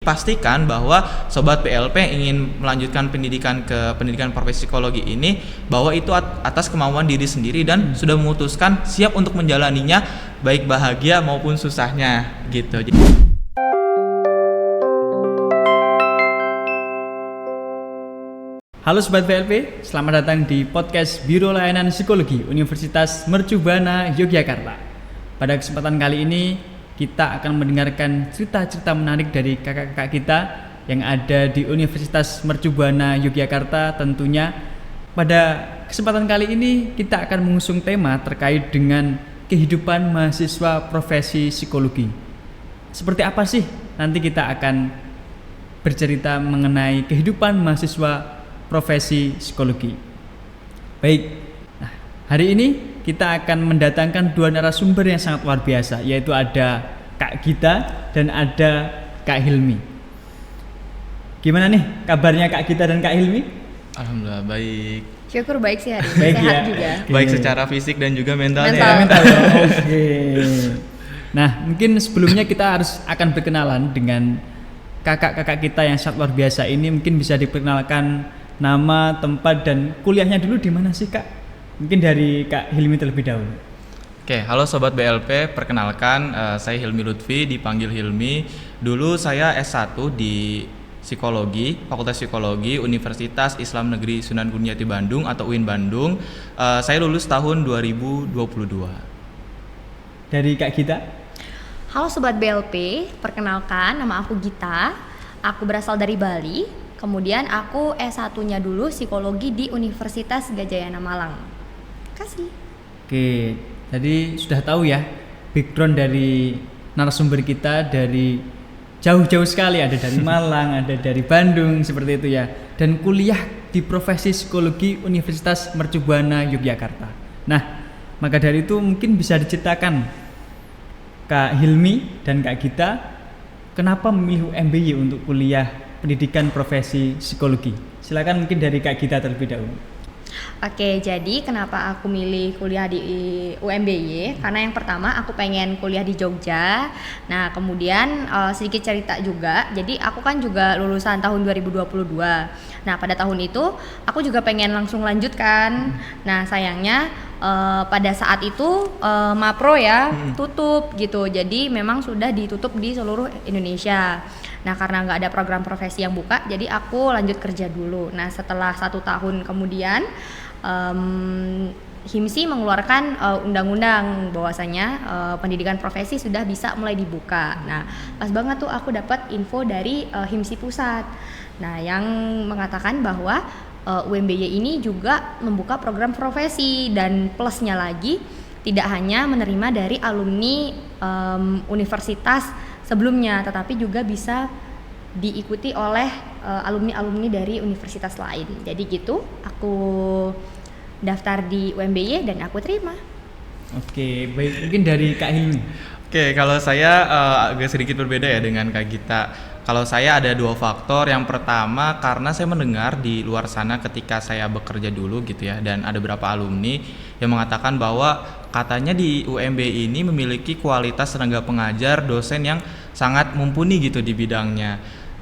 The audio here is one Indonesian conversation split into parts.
Pastikan bahwa Sobat PLP yang ingin melanjutkan pendidikan ke pendidikan profesi psikologi ini bahwa itu atas kemauan diri sendiri dan sudah memutuskan siap untuk menjalaninya baik bahagia maupun susahnya gitu. Halo Sobat PLP, selamat datang di podcast Biro Layanan Psikologi Universitas Mercubuana Yogyakarta. Pada kesempatan kali ini kita akan mendengarkan cerita-cerita menarik dari kakak-kakak kita yang ada di Universitas Mercubuana Yogyakarta. Tentunya pada kesempatan kali ini kita akan mengusung tema terkait dengan kehidupan mahasiswa profesi psikologi. Seperti apa sih? Nanti kita akan bercerita mengenai kehidupan mahasiswa profesi psikologi. Baik, nah, hari ini kita akan mendatangkan dua narasumber yang sangat luar biasa, yaitu ada Kak Gita dan ada Kak Hilmi. Gimana nih kabarnya Kak Gita dan Kak Hilmi? Alhamdulillah baik. Syukur baik sih hari ini, Baik sehat ya. juga. Baik secara fisik dan juga mentalnya. Mental. Oke. Nah, mungkin sebelumnya kita akan berkenalan dengan kakak-kakak kita yang sangat luar biasa ini. Mungkin bisa diperkenalkan nama, tempat, dan kuliahnya dulu di mana sih Kak? Mungkin dari Kak Hilmi terlebih dahulu. Oke, halo Sobat BLP, perkenalkan saya Hilmi Lutfi, dipanggil Hilmi. Dulu saya S1 di Psikologi, Fakultas Psikologi Universitas Islam Negeri Sunan Gunung Jati Bandung atau UIN Bandung. Saya lulus tahun 2022. Dari Kak Gita? Halo Sobat BLP, perkenalkan nama aku Gita. Aku berasal dari Bali. Kemudian aku S1-nya dulu psikologi di Universitas Gadjayana Malang. Kasih. Oke, tadi sudah tahu ya background dari narasumber kita dari jauh-jauh sekali, ada dari Malang, ada dari Bandung, seperti itu ya. Dan kuliah di profesi psikologi Universitas Mercubuana Yogyakarta. Nah, maka dari itu mungkin bisa diceritakan Kak Hilmi dan Kak Gita kenapa memilih UMBY untuk kuliah pendidikan profesi psikologi. Silakan mungkin dari Kak Gita terlebih dahulu. Oke, jadi kenapa aku milih kuliah di UMBY? Karena yang pertama aku pengen kuliah di Jogja. Nah, kemudian sedikit cerita juga. Jadi aku kan juga lulusan tahun 2022. Nah, pada tahun itu aku juga pengen langsung lanjutkan. Nah, sayangnya pada saat itu Mapro ya tutup gitu. Jadi memang sudah ditutup di seluruh Indonesia. Nah, karena nggak ada program profesi yang buka, jadi aku lanjut kerja dulu. Nah, setelah 1 tahun kemudian HIMSI mengeluarkan undang-undang bahwasanya pendidikan profesi sudah bisa mulai dibuka. Nah, pas banget tuh aku dapat info dari HIMSI pusat. Nah, yang mengatakan bahwa UMBY ini juga membuka program profesi, dan plusnya lagi tidak hanya menerima dari alumni universitas sebelumnya, tetapi juga bisa diikuti oleh alumni-alumni dari universitas lain. Jadi gitu, aku daftar di UMBY dan aku terima. Oke, baik, mungkin dari Kak Hilmi. Oke, kalau saya agak sedikit berbeda ya dengan Kak Gita. Kalau saya ada 2 faktor. Yang pertama karena saya mendengar di luar sana ketika saya bekerja dulu gitu ya, dan ada beberapa alumni yang mengatakan bahwa katanya di UMBY ini memiliki kualitas tenaga pengajar, dosen yang sangat mumpuni gitu di bidangnya.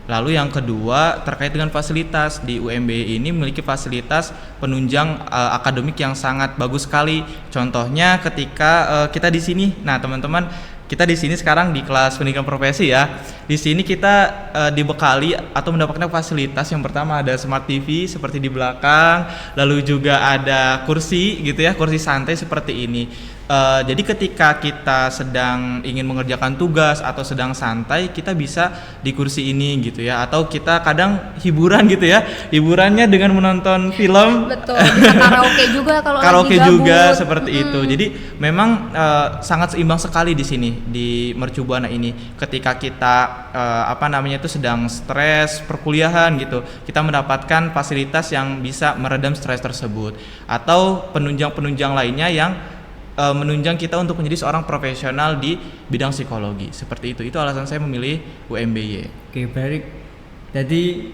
Lalu yang kedua terkait dengan fasilitas, di UMBY ini memiliki fasilitas penunjang akademik yang sangat bagus sekali. Contohnya ketika kita di sini, nah teman-teman, kita di sini sekarang di kelas pendidikan profesi ya. Di sini kita dibekali atau mendapatkan fasilitas. Yang pertama ada smart TV seperti di belakang, lalu juga ada kursi gitu ya, kursi santai seperti ini. Jadi ketika kita sedang ingin mengerjakan tugas atau sedang santai, kita bisa di kursi ini gitu ya. Atau kita kadang hiburan gitu ya, hiburannya dengan menonton film. Betul, bisa karaoke juga kalau karaoke lagi gabut. juga seperti itu. Jadi memang sangat seimbang sekali di sini di Mercubuana ini. Ketika kita sedang stres perkuliahan gitu, kita mendapatkan fasilitas yang bisa meredam stres tersebut, atau penunjang-penunjang lainnya yang menunjang kita untuk menjadi seorang profesional di bidang psikologi. Seperti itu alasan saya memilih UMBY. Oke, baik. Jadi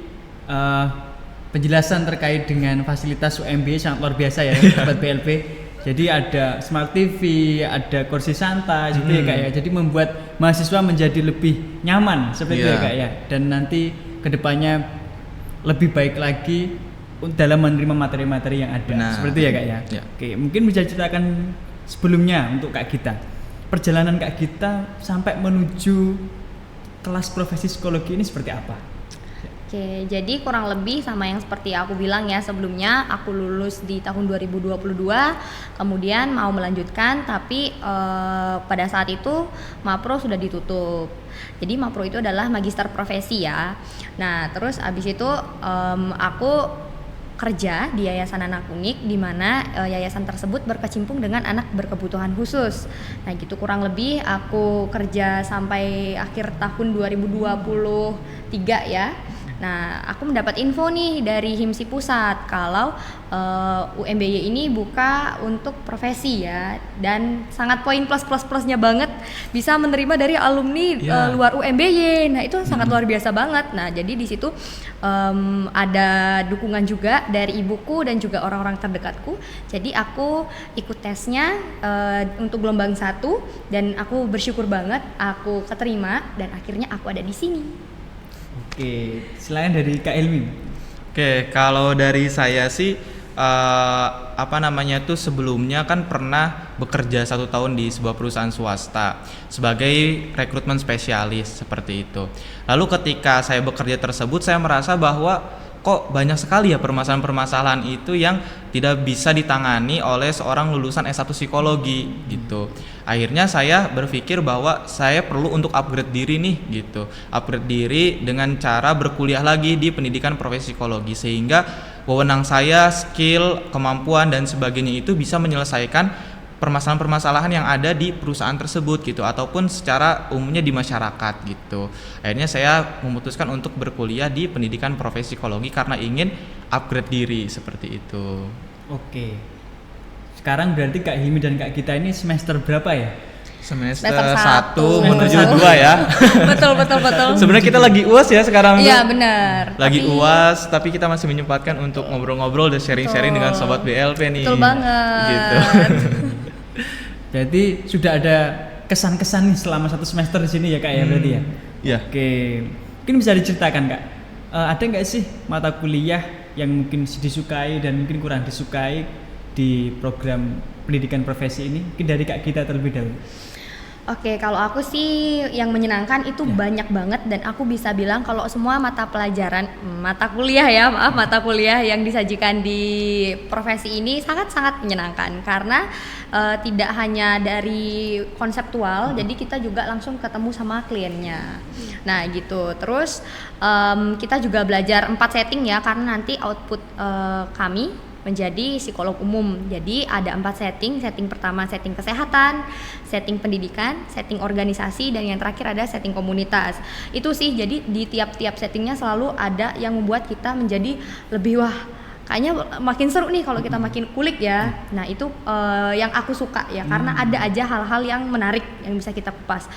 penjelasan terkait dengan fasilitas UMBY sangat luar biasa ya Sobat BLP. Jadi ada smart TV, ada kursi santai gitu ya Kak ya. Jadi membuat mahasiswa menjadi lebih nyaman seperti itu ya Kak ya, dan nanti kedepannya lebih baik lagi dalam menerima materi-materi yang ada. Benar. Seperti itu ya Kak ya. Oke, mungkin bisa ceritakan sebelumnya untuk Kak Gita, perjalanan Kak Gita sampai menuju kelas profesi psikologi ini seperti apa? Oke, jadi kurang lebih sama yang seperti aku bilang ya sebelumnya, aku lulus di tahun 2022, kemudian mau melanjutkan tapi pada saat itu Mapro sudah ditutup. Jadi Mapro itu adalah magister profesi ya. Nah, terus abis itu aku kerja di Yayasan Anak Unik, di mana yayasan tersebut berkecimpung dengan anak berkebutuhan khusus. Nah, gitu kurang lebih aku kerja sampai akhir tahun 2023 ya. Nah, aku mendapat info nih dari HIMSI Pusat kalau UMBY ini buka untuk profesi ya, dan sangat poin plus-plusnya banget bisa menerima dari alumni luar UMBY. Nah, itu sangat luar biasa banget. Nah, jadi di situ ada dukungan juga dari ibuku dan juga orang-orang terdekatku. Jadi aku ikut tesnya untuk gelombang 1 dan aku bersyukur banget aku keterima dan akhirnya aku ada di sini. Oke, selain dari Kak Ilmi. Oke, kalau dari saya sih sebelumnya kan pernah bekerja 1 tahun di sebuah perusahaan swasta sebagai rekrutmen spesialis seperti itu. Lalu ketika saya bekerja tersebut, saya merasa bahwa kok banyak sekali ya permasalahan-permasalahan itu yang tidak bisa ditangani oleh seorang lulusan S1 psikologi gitu. Akhirnya saya berpikir bahwa saya perlu untuk upgrade diri nih gitu. Upgrade diri dengan cara berkuliah lagi di pendidikan profesi psikologi, sehingga wewenang saya, skill, kemampuan dan sebagainya itu bisa menyelesaikan permasalahan-permasalahan yang ada di perusahaan tersebut gitu, ataupun secara umumnya di masyarakat gitu. Akhirnya saya memutuskan untuk berkuliah di pendidikan profesi psikologi karena ingin upgrade diri seperti itu. Oke. Sekarang berarti Kak Himi dan Kak Gita ini semester berapa ya? Semester 1 1 menuju 2 ya. Betul. Sebenarnya kita lagi UAS ya sekarang. Iya, benar. Lagi UAS, tapi kita masih menyempatkan untuk ngobrol-ngobrol dan sharing-sharing dengan sobat BLP nih. Betul banget. Gitu. Berarti sudah ada kesan-kesan nih selama 1 semester di sini ya Kak ya, berarti ya? Iya. Oke, mungkin bisa diceritakan Kak, ada nggak sih mata kuliah yang mungkin disukai dan mungkin kurang disukai di program pendidikan profesi ini? Mungkin dari Kak Gita terlebih dahulu. Oke, kalau aku sih yang menyenangkan itu banyak banget, dan aku bisa bilang kalau semua mata kuliah yang disajikan di profesi ini sangat-sangat menyenangkan karena tidak hanya dari konseptual, jadi kita juga langsung ketemu sama kliennya. Nah, gitu. Terus kita juga belajar 4 setting ya, karena nanti output kami menjadi psikolog umum. Jadi ada 4 setting. Setting pertama setting kesehatan, setting pendidikan, setting organisasi, dan yang terakhir ada setting komunitas. Itu sih, jadi di tiap-tiap settingnya selalu ada yang membuat kita menjadi lebih kayaknya makin seru nih kalau kita makin kulik ya. Nah, itu yang aku suka ya, karena ada aja hal-hal yang menarik yang bisa kita kupas.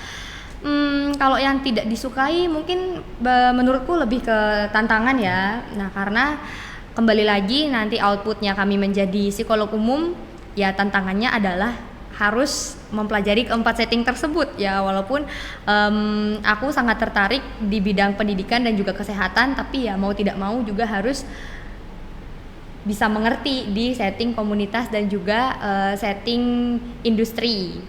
Kalau yang tidak disukai mungkin menurutku lebih ke tantangan ya. Nah, karena kembali lagi nanti outputnya kami menjadi psikolog umum ya, tantangannya adalah harus mempelajari keempat setting tersebut ya. Walaupun aku sangat tertarik di bidang pendidikan dan juga kesehatan, tapi ya mau tidak mau juga harus bisa mengerti di setting komunitas dan juga setting industri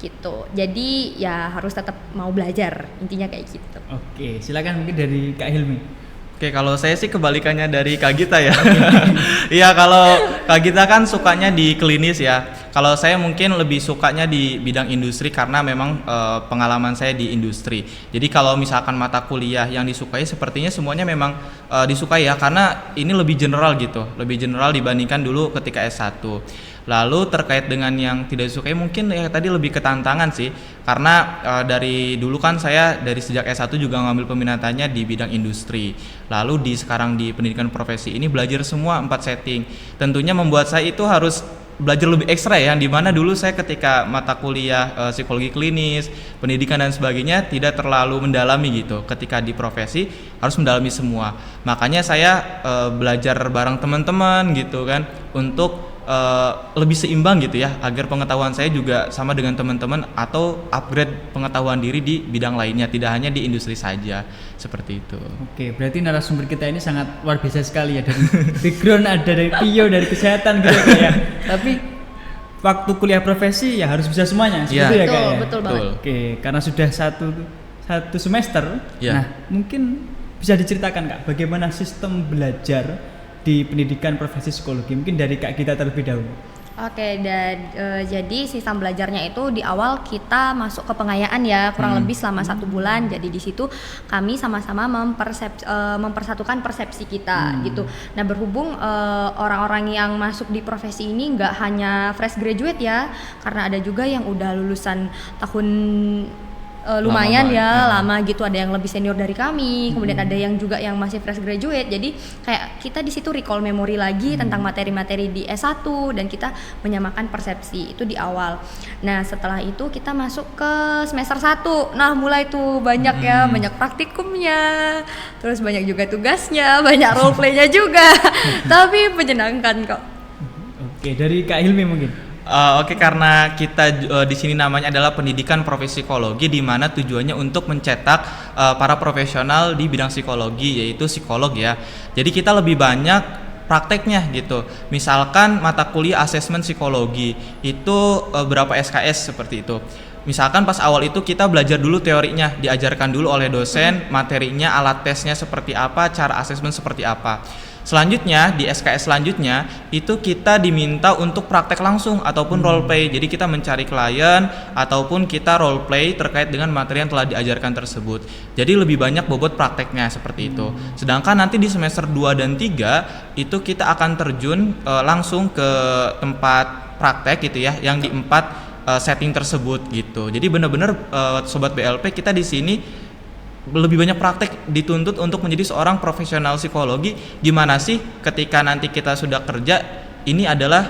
gitu. Jadi ya harus tetap mau belajar, intinya kayak gitu. Oke, silakan mungkin dari Kak Hilmi. Oke, kalau saya sih kebalikannya dari Kak Gita ya. Iya, kalau Kak Gita kan sukanya di klinis ya. Kalau saya mungkin lebih sukanya di bidang industri karena memang pengalaman saya di industri. Jadi kalau misalkan mata kuliah yang disukai, sepertinya semuanya memang disukai ya, karena ini lebih general gitu. Lebih general dibandingkan dulu ketika S1. Lalu terkait dengan yang tidak disukai mungkin ya tadi lebih ke tantangan sih, karena dari dulu kan saya dari sejak S1 juga ngambil peminatannya di bidang industri. Lalu sekarang di pendidikan profesi ini belajar semua 4 setting. Tentunya membuat saya itu harus belajar lebih ekstra ya, yang dimana dulu saya ketika mata kuliah psikologi klinis, pendidikan dan sebagainya tidak terlalu mendalami gitu. Ketika di profesi harus mendalami semua. Makanya saya belajar bareng teman-teman gitu kan, untuk lebih seimbang gitu ya, agar pengetahuan saya juga sama dengan teman-teman atau upgrade pengetahuan diri di bidang lainnya, tidak hanya di industri saja, seperti itu. Oke, berarti narasumber kita ini sangat luar biasa sekali ya, dari background ada dari PIO, dari kesehatan gitu ya. Tapi waktu kuliah profesi ya harus bisa semuanya, seperti ya Kak ya. Betul banget. Oke, karena sudah satu semester, nah mungkin bisa diceritakan Kak, bagaimana sistem belajar di pendidikan profesi psikologi, mungkin dari Kak Gita terlebih dahulu. Oke, dan jadi sistem belajarnya itu di awal kita masuk ke pengayaan ya, kurang lebih selama 1 bulan. Jadi di situ kami sama-sama mempersatukan persepsi kita gitu. Nah, berhubung orang-orang yang masuk di profesi ini nggak hanya fresh graduate ya, karena ada juga yang udah lulusan tahun lumayan lama gitu, ada yang lebih senior dari kami, kemudian ada yang juga yang masih fresh graduate. Jadi kayak kita di situ recall memori lagi tentang materi-materi di S1 dan kita menyamakan persepsi itu di awal. Nah, setelah itu kita masuk ke semester 1. Nah, mulai tuh banyak banyak praktikumnya, terus banyak juga tugasnya, banyak role play-nya juga. Tapi menyenangkan kok. Oke, dari Kak Hilmi mungkin. Oke, karena kita di sini namanya adalah pendidikan profesi psikologi, di mana tujuannya untuk mencetak para profesional di bidang psikologi, yaitu psikolog ya. Jadi kita lebih banyak prakteknya gitu. Misalkan mata kuliah asesmen psikologi itu berapa SKS seperti itu. Misalkan pas awal itu kita belajar dulu teorinya, diajarkan dulu oleh dosen, materinya, alat tesnya seperti apa, cara asesmen seperti apa. Selanjutnya di SKS selanjutnya itu kita diminta untuk praktek langsung ataupun role play. Jadi kita mencari klien ataupun kita role play terkait dengan materi yang telah diajarkan tersebut. Jadi lebih banyak bobot prakteknya seperti itu. Sedangkan nanti di semester 2 dan 3 itu kita akan terjun langsung ke tempat praktek gitu ya, yang di 4 setting tersebut gitu. Jadi benar-benar sobat BLP, kita di sini lebih banyak praktek, dituntut untuk menjadi seorang profesional psikologi. Gimana sih ketika nanti kita sudah kerja, ini adalah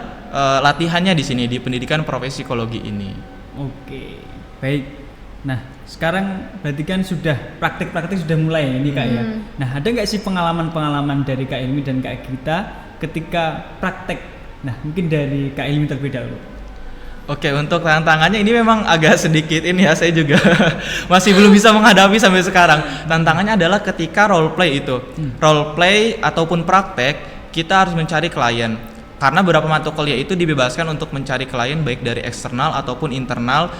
latihannya di sini di pendidikan profesi psikologi ini. Oke, baik. Nah, sekarang berarti kan sudah praktek-praktek sudah mulai ini Kak ya. Nah, ada nggak sih pengalaman-pengalaman dari Kak Ilmi dan Kak Gita ketika praktek? Nah, mungkin dari Kak Ilmi terlebih dahulu. Oke, untuk tantangannya ini memang agak sedikit ini ya, saya juga masih belum bisa menghadapi sampai sekarang. Tantangannya adalah ketika role play itu. Role play ataupun praktek, kita harus mencari klien. Karena beberapa mata kuliah itu dibebaskan untuk mencari klien baik dari eksternal ataupun internal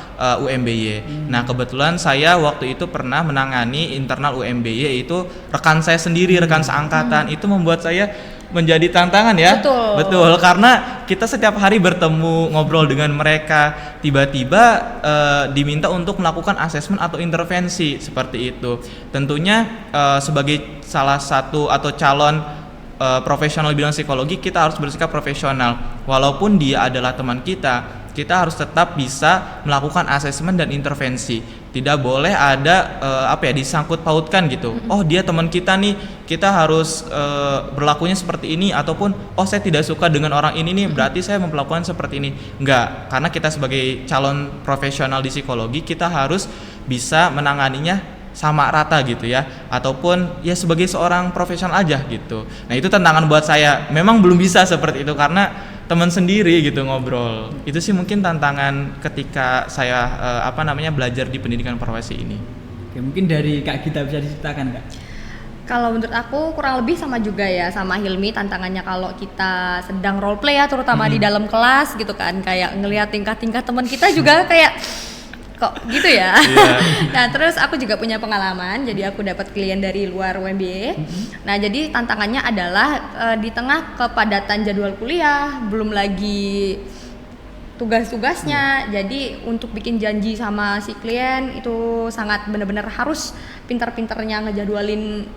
UMBY. Nah, kebetulan saya waktu itu pernah menangani internal UMBY, itu rekan saya sendiri, rekan seangkatan. Itu membuat saya menjadi tantangan ya. Betul, karena kita setiap hari bertemu, ngobrol dengan mereka, tiba-tiba diminta untuk melakukan asesmen atau intervensi seperti itu. Tentunya sebagai salah satu atau calon profesional bidang psikologi, kita harus bersikap profesional. Walaupun dia adalah teman kita harus tetap bisa melakukan asesmen dan intervensi. Tidak boleh ada disangkut pautkan gitu. Oh, dia teman kita nih, kita harus berlakunya seperti ini, ataupun oh, saya tidak suka dengan orang ini nih, berarti saya memperlakukan seperti ini. Enggak, karena kita sebagai calon profesional di psikologi, kita harus bisa menanganinya sama rata gitu ya, ataupun ya sebagai seorang profesional aja gitu. Nah, itu tantangan buat saya. Memang belum bisa seperti itu karena teman sendiri gitu ngobrol. Itu sih mungkin tantangan ketika saya belajar di pendidikan profesi ini. Oke, mungkin dari Kak Gita bisa diceritakan Kak. Kalau menurut aku kurang lebih sama juga ya sama Hilmi, tantangannya kalau kita sedang role play ya, terutama di dalam kelas gitu kan, kayak ngelihat tingkah-tingkah teman kita juga kayak kok gitu ya. Nah, terus aku juga punya pengalaman, jadi aku dapat klien dari luar UMBY. Nah, jadi tantangannya adalah di tengah kepadatan jadwal kuliah, belum lagi tugas-tugasnya. Jadi untuk bikin janji sama si klien itu sangat benar-benar harus pintar-pintarnya ngejadwalin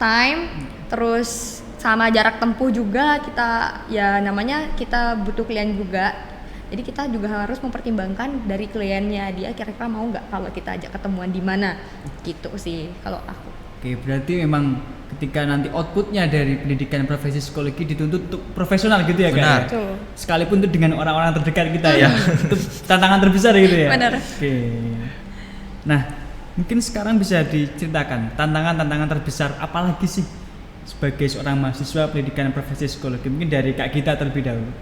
time, terus sama jarak tempuh juga. Kita ya namanya kita butuh klien juga. Jadi kita juga harus mempertimbangkan dari kliennya, dia kira-kira mau nggak kalau kita ajak ketemuan di mana, gitu sih kalau aku. Oke, berarti memang ketika nanti outputnya dari pendidikan profesi psikologi dituntut untuk profesional gitu ya Kak? Benar. Sekalipun itu dengan orang-orang terdekat kita ya, itu tantangan terbesar gitu ya? Benar. Oke. Nah, mungkin sekarang bisa diceritakan tantangan-tantangan terbesar apalagi sih sebagai seorang mahasiswa pendidikan profesi psikologi, mungkin dari Kak Gita terlebih dahulu.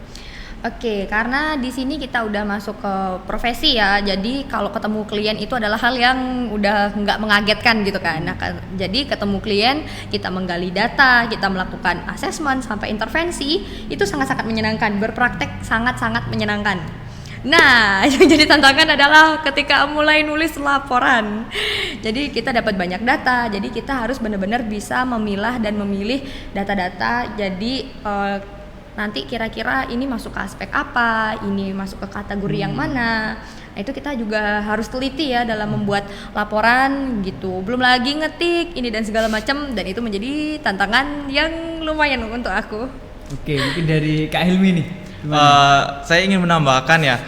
Oke, karena di sini kita udah masuk ke profesi ya, jadi kalau ketemu klien itu adalah hal yang udah nggak mengagetkan gitu kan. Nah, jadi ketemu klien, kita menggali data, kita melakukan asesmen sampai intervensi, itu sangat-sangat menyenangkan, berpraktek sangat-sangat menyenangkan. Nah, yang jadi tantangan adalah ketika mulai nulis laporan. Jadi kita dapat banyak data, jadi kita harus benar-benar bisa memilah dan memilih data-data. Jadi nanti kira-kira ini masuk ke aspek apa, ini masuk ke kategori yang mana. Nah, itu kita juga harus teliti ya dalam membuat laporan gitu. Belum lagi ngetik ini dan segala macam, dan itu menjadi tantangan yang lumayan untuk aku. Oke, mungkin dari Kak Hilmi nih. Saya ingin menambahkan ya,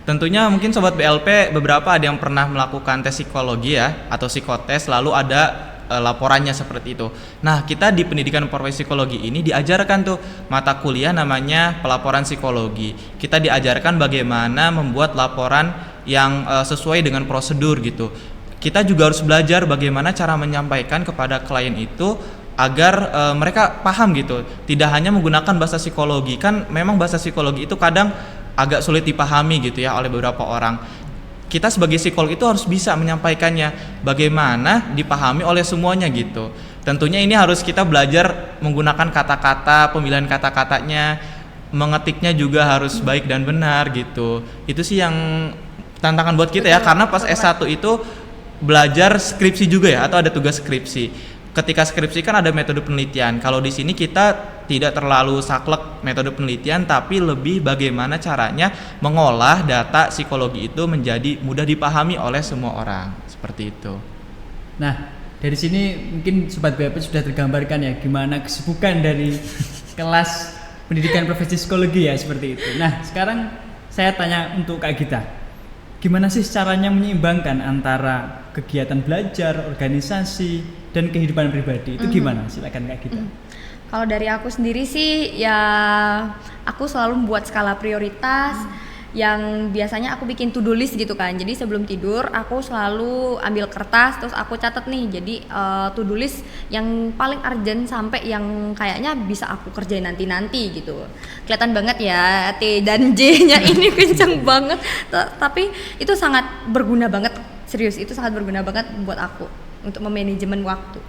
tentunya mungkin Sobat BLP beberapa ada yang pernah melakukan tes psikologi ya, atau psikotes, lalu ada laporannya seperti itu. Nah, kita di pendidikan profesi psikologi ini diajarkan tuh mata kuliah namanya pelaporan psikologi. Kita diajarkan bagaimana membuat laporan yang sesuai dengan prosedur gitu. Kita juga harus belajar bagaimana cara menyampaikan kepada klien itu agar mereka paham gitu. Tidak hanya menggunakan bahasa psikologi, kan memang bahasa psikologi itu kadang agak sulit dipahami gitu ya oleh beberapa orang. Kita sebagai psikolog itu harus bisa menyampaikannya bagaimana dipahami oleh semuanya gitu. Tentunya ini harus kita belajar menggunakan kata-kata, pemilihan kata-katanya, mengetiknya juga harus baik dan benar gitu. Itu sih yang tantangan buat kita ya, karena pas S1 itu belajar skripsi juga ya, atau ada tugas skripsi. Ketika skripsi kan ada metode penelitian. Kalau di sini kita tidak terlalu saklek metode penelitian, tapi lebih bagaimana caranya mengolah data psikologi itu menjadi mudah dipahami oleh semua orang, seperti itu. Nah, dari sini mungkin Sobat BLP sudah tergambarkan ya gimana kesibukan dari kelas pendidikan profesi psikologi ya, seperti itu. Nah, sekarang saya tanya untuk Kak Gita, gimana sih caranya menyeimbangkan antara kegiatan belajar, organisasi, dan kehidupan pribadi? Itu gimana? Silakan Kak Gita. Kalau dari aku sendiri sih ya, aku selalu membuat skala prioritas yang biasanya aku bikin to do list gitu kan. Jadi sebelum tidur aku selalu ambil kertas, terus aku catat nih. Jadi to do list yang paling urgent sampai yang kayaknya bisa aku kerjain nanti gitu. Kelihatan banget ya T dan J-nya ini kenceng banget. Tapi itu sangat berguna banget, serius itu sangat berguna banget buat aku untuk memanajemen waktu.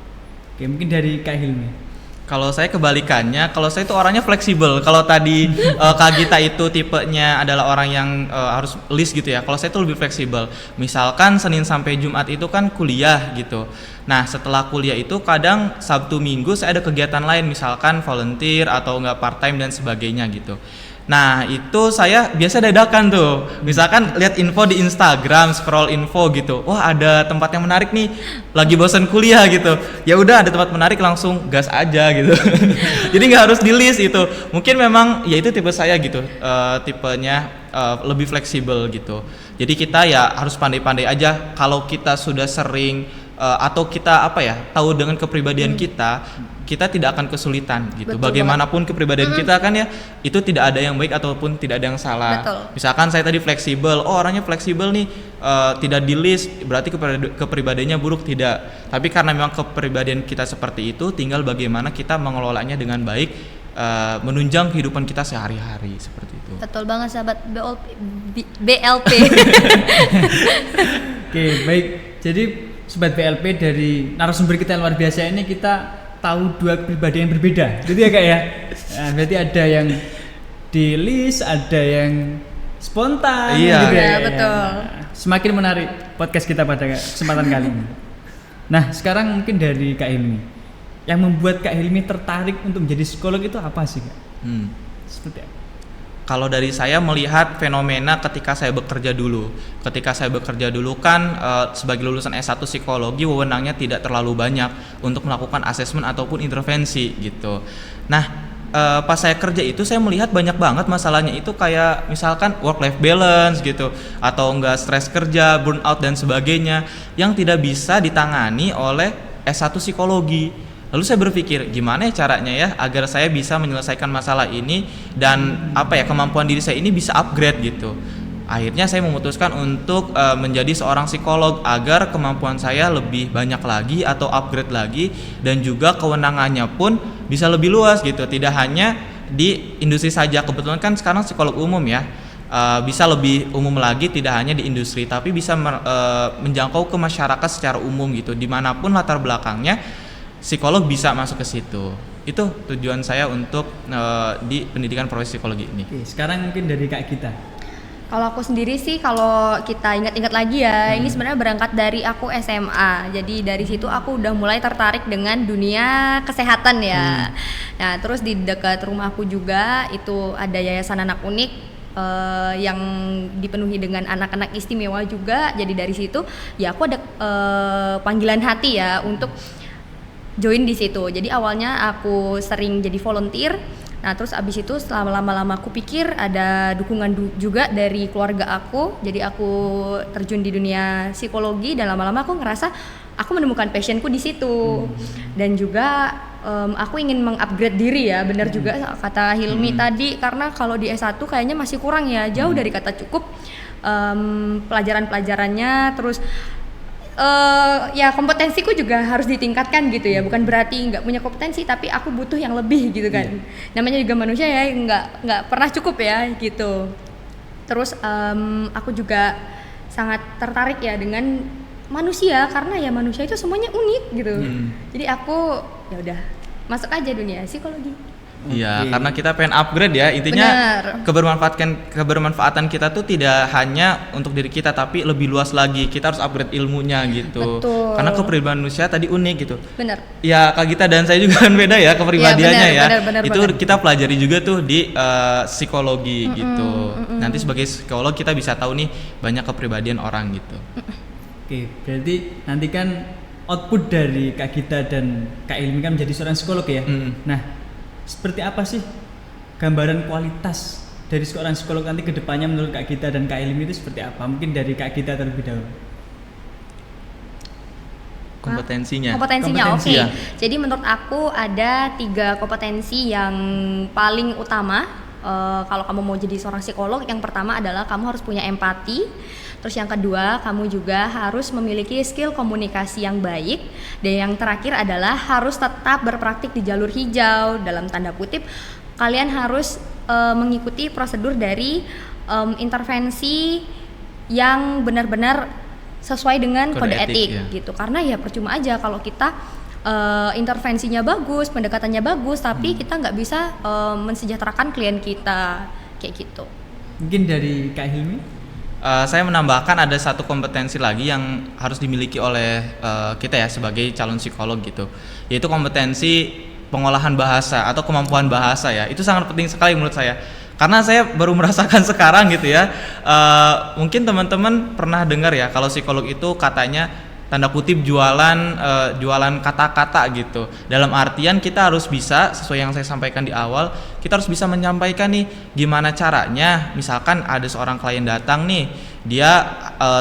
Oke, mungkin dari Kak Hilmi. Kalau saya kebalikannya, kalau saya itu orangnya fleksibel. Kalau tadi Kak Gita itu tipenya adalah orang yang harus list gitu ya. Kalau saya itu lebih fleksibel. Misalkan Senin sampai Jumat itu kan kuliah gitu. Nah, setelah kuliah itu kadang Sabtu Minggu saya ada kegiatan lain, misalkan volunteer atau enggak part time dan sebagainya gitu. Nah, itu saya biasa dadakan tuh. Misalkan lihat info di Instagram, scroll info gitu. Wah, ada tempat yang menarik nih. Lagi bosan kuliah gitu. Ya udah, ada tempat menarik langsung gas aja gitu. Jadi nggak harus di list itu. Mungkin memang ya itu tipe saya gitu. Tipenya lebih fleksibel gitu. Jadi kita ya harus pandai-pandai aja. Kalau kita sudah sering atau kita tahu dengan kepribadian kita tidak akan kesulitan gitu. Betul Bagaimanapun kepribadian kita kan ya, itu tidak ada yang baik ataupun tidak ada yang salah. Betul. Misalkan saya tadi fleksibel, orangnya fleksibel nih, tidak di list, berarti kepribadiannya buruk, tidak. Tapi karena memang kepribadian kita seperti itu, tinggal bagaimana kita mengelolanya dengan baik, menunjang kehidupan kita sehari-hari seperti itu. Betul banget sahabat BLP. Oke, baik. Jadi Sobat BLP, dari narasumber kita yang luar biasa ini kita tahu dua kepribadian yang berbeda, gitu ya Kak ya. Nah, berarti ada yang di list, ada yang spontan. Iya, gitu ya. betul. Nah, semakin menarik podcast kita pada kesempatan kali ini. Nah, sekarang mungkin dari Kak Hilmi, yang membuat Kak Hilmi tertarik untuk menjadi psikolog itu apa sih Kak? Seperti apa? Kalau dari saya melihat fenomena ketika saya bekerja dulu. Ketika saya bekerja dulu kan sebagai lulusan S1 psikologi, wewenangnya tidak terlalu banyak untuk melakukan asesmen ataupun intervensi gitu. Nah, pas saya kerja itu saya melihat banyak banget masalahnya itu, kayak misalkan work life balance gitu, atau enggak stres kerja, burnout dan sebagainya, yang tidak bisa ditangani oleh S1 psikologi. Lalu saya berpikir gimana ya caranya ya agar saya bisa menyelesaikan masalah ini dan kemampuan diri saya ini bisa upgrade gitu. Akhirnya saya memutuskan untuk menjadi seorang psikolog agar kemampuan saya lebih banyak lagi atau upgrade lagi, dan juga kewenangannya pun bisa lebih luas gitu. Tidak hanya di industri saja. Kebetulan kan sekarang psikolog umum ya, bisa lebih umum lagi, tidak hanya di industri tapi bisa menjangkau ke masyarakat secara umum gitu, dimanapun latar belakangnya psikolog bisa masuk ke situ. Itu tujuan saya untuk di pendidikan profesi psikologi ini. Oke, sekarang mungkin dari Kak Gita. Kalau aku sendiri sih, kalau kita ingat-ingat lagi ya, ini sebenarnya berangkat dari aku SMA. Jadi dari situ aku udah mulai tertarik dengan dunia kesehatan ya. Nah, terus di dekat rumahku juga itu ada Yayasan Anak Unik yang dipenuhi dengan anak-anak istimewa juga. Jadi dari situ ya aku ada panggilan hati ya untuk join di situ. Jadi awalnya aku sering jadi volunteer. Nah terus abis itu selama lama-lama aku pikir ada dukungan juga dari keluarga aku. Jadi aku terjun di dunia psikologi dan lama-lama aku ngerasa aku menemukan passionku di situ. Dan juga aku ingin mengupgrade diri ya, benar juga kata Hilmi tadi, karena kalau di S1 kayaknya masih kurang ya, jauh dari kata cukup pelajaran-pelajarannya. Terus ya kompetensiku juga harus ditingkatkan gitu ya, bukan berarti nggak punya kompetensi tapi aku butuh yang lebih gitu kan. Namanya juga manusia ya, nggak pernah cukup ya gitu. Terus aku juga sangat tertarik ya dengan manusia, karena ya manusia itu semuanya unik gitu. Jadi aku ya udah masuk aja dunia psikologi. Iya, karena kita pengen upgrade ya, intinya kebermanfaatan kita tuh tidak hanya untuk diri kita tapi lebih luas lagi, kita harus upgrade ilmunya gitu. Betul. Karena kepribadian manusia tadi unik gitu. Benar. Ya Kak Gita dan saya juga kan beda ya kepribadiannya ya. Benar, itu kita pelajari juga tuh di psikologi gitu. Nanti sebagai psikolog kita bisa tahu nih banyak kepribadian orang gitu. Oke, berarti nanti kan output dari Kak Gita dan Kak Ilmi kan menjadi seorang psikolog ya. Nah, seperti apa sih gambaran kualitas dari seorang psikolog nanti ke depannya menurut Kak Gita dan Kak Ilmi itu seperti apa? Mungkin dari Kak Gita terlebih dahulu. Kompetensinya. Oke. Jadi menurut aku ada 3 kompetensi yang paling utama kalau kamu mau jadi seorang psikolog. Yang pertama adalah kamu harus punya empati. Terus yang kedua, kamu juga harus memiliki skill komunikasi yang baik. Dan yang terakhir adalah harus tetap berpraktik di jalur hijau. Dalam tanda kutip, kalian harus mengikuti prosedur dari intervensi yang benar-benar sesuai dengan kode etik ya. Gitu. Karena ya percuma aja kalau kita intervensinya bagus, pendekatannya bagus, tapi kita nggak bisa mensejahterakan klien kita, kayak gitu. Mungkin dari Kak Hilmi? Saya menambahkan ada satu kompetensi lagi yang harus dimiliki oleh kita ya sebagai calon psikolog gitu, yaitu kompetensi pengolahan bahasa atau kemampuan bahasa ya. Itu sangat penting sekali menurut saya, karena saya baru merasakan sekarang gitu ya. Mungkin teman-teman pernah dengar ya kalau psikolog itu katanya tanda kutip jualan kata-kata gitu. Dalam artian kita harus bisa, sesuai yang saya sampaikan di awal, kita harus bisa menyampaikan nih gimana caranya. Misalkan ada seorang klien datang nih, dia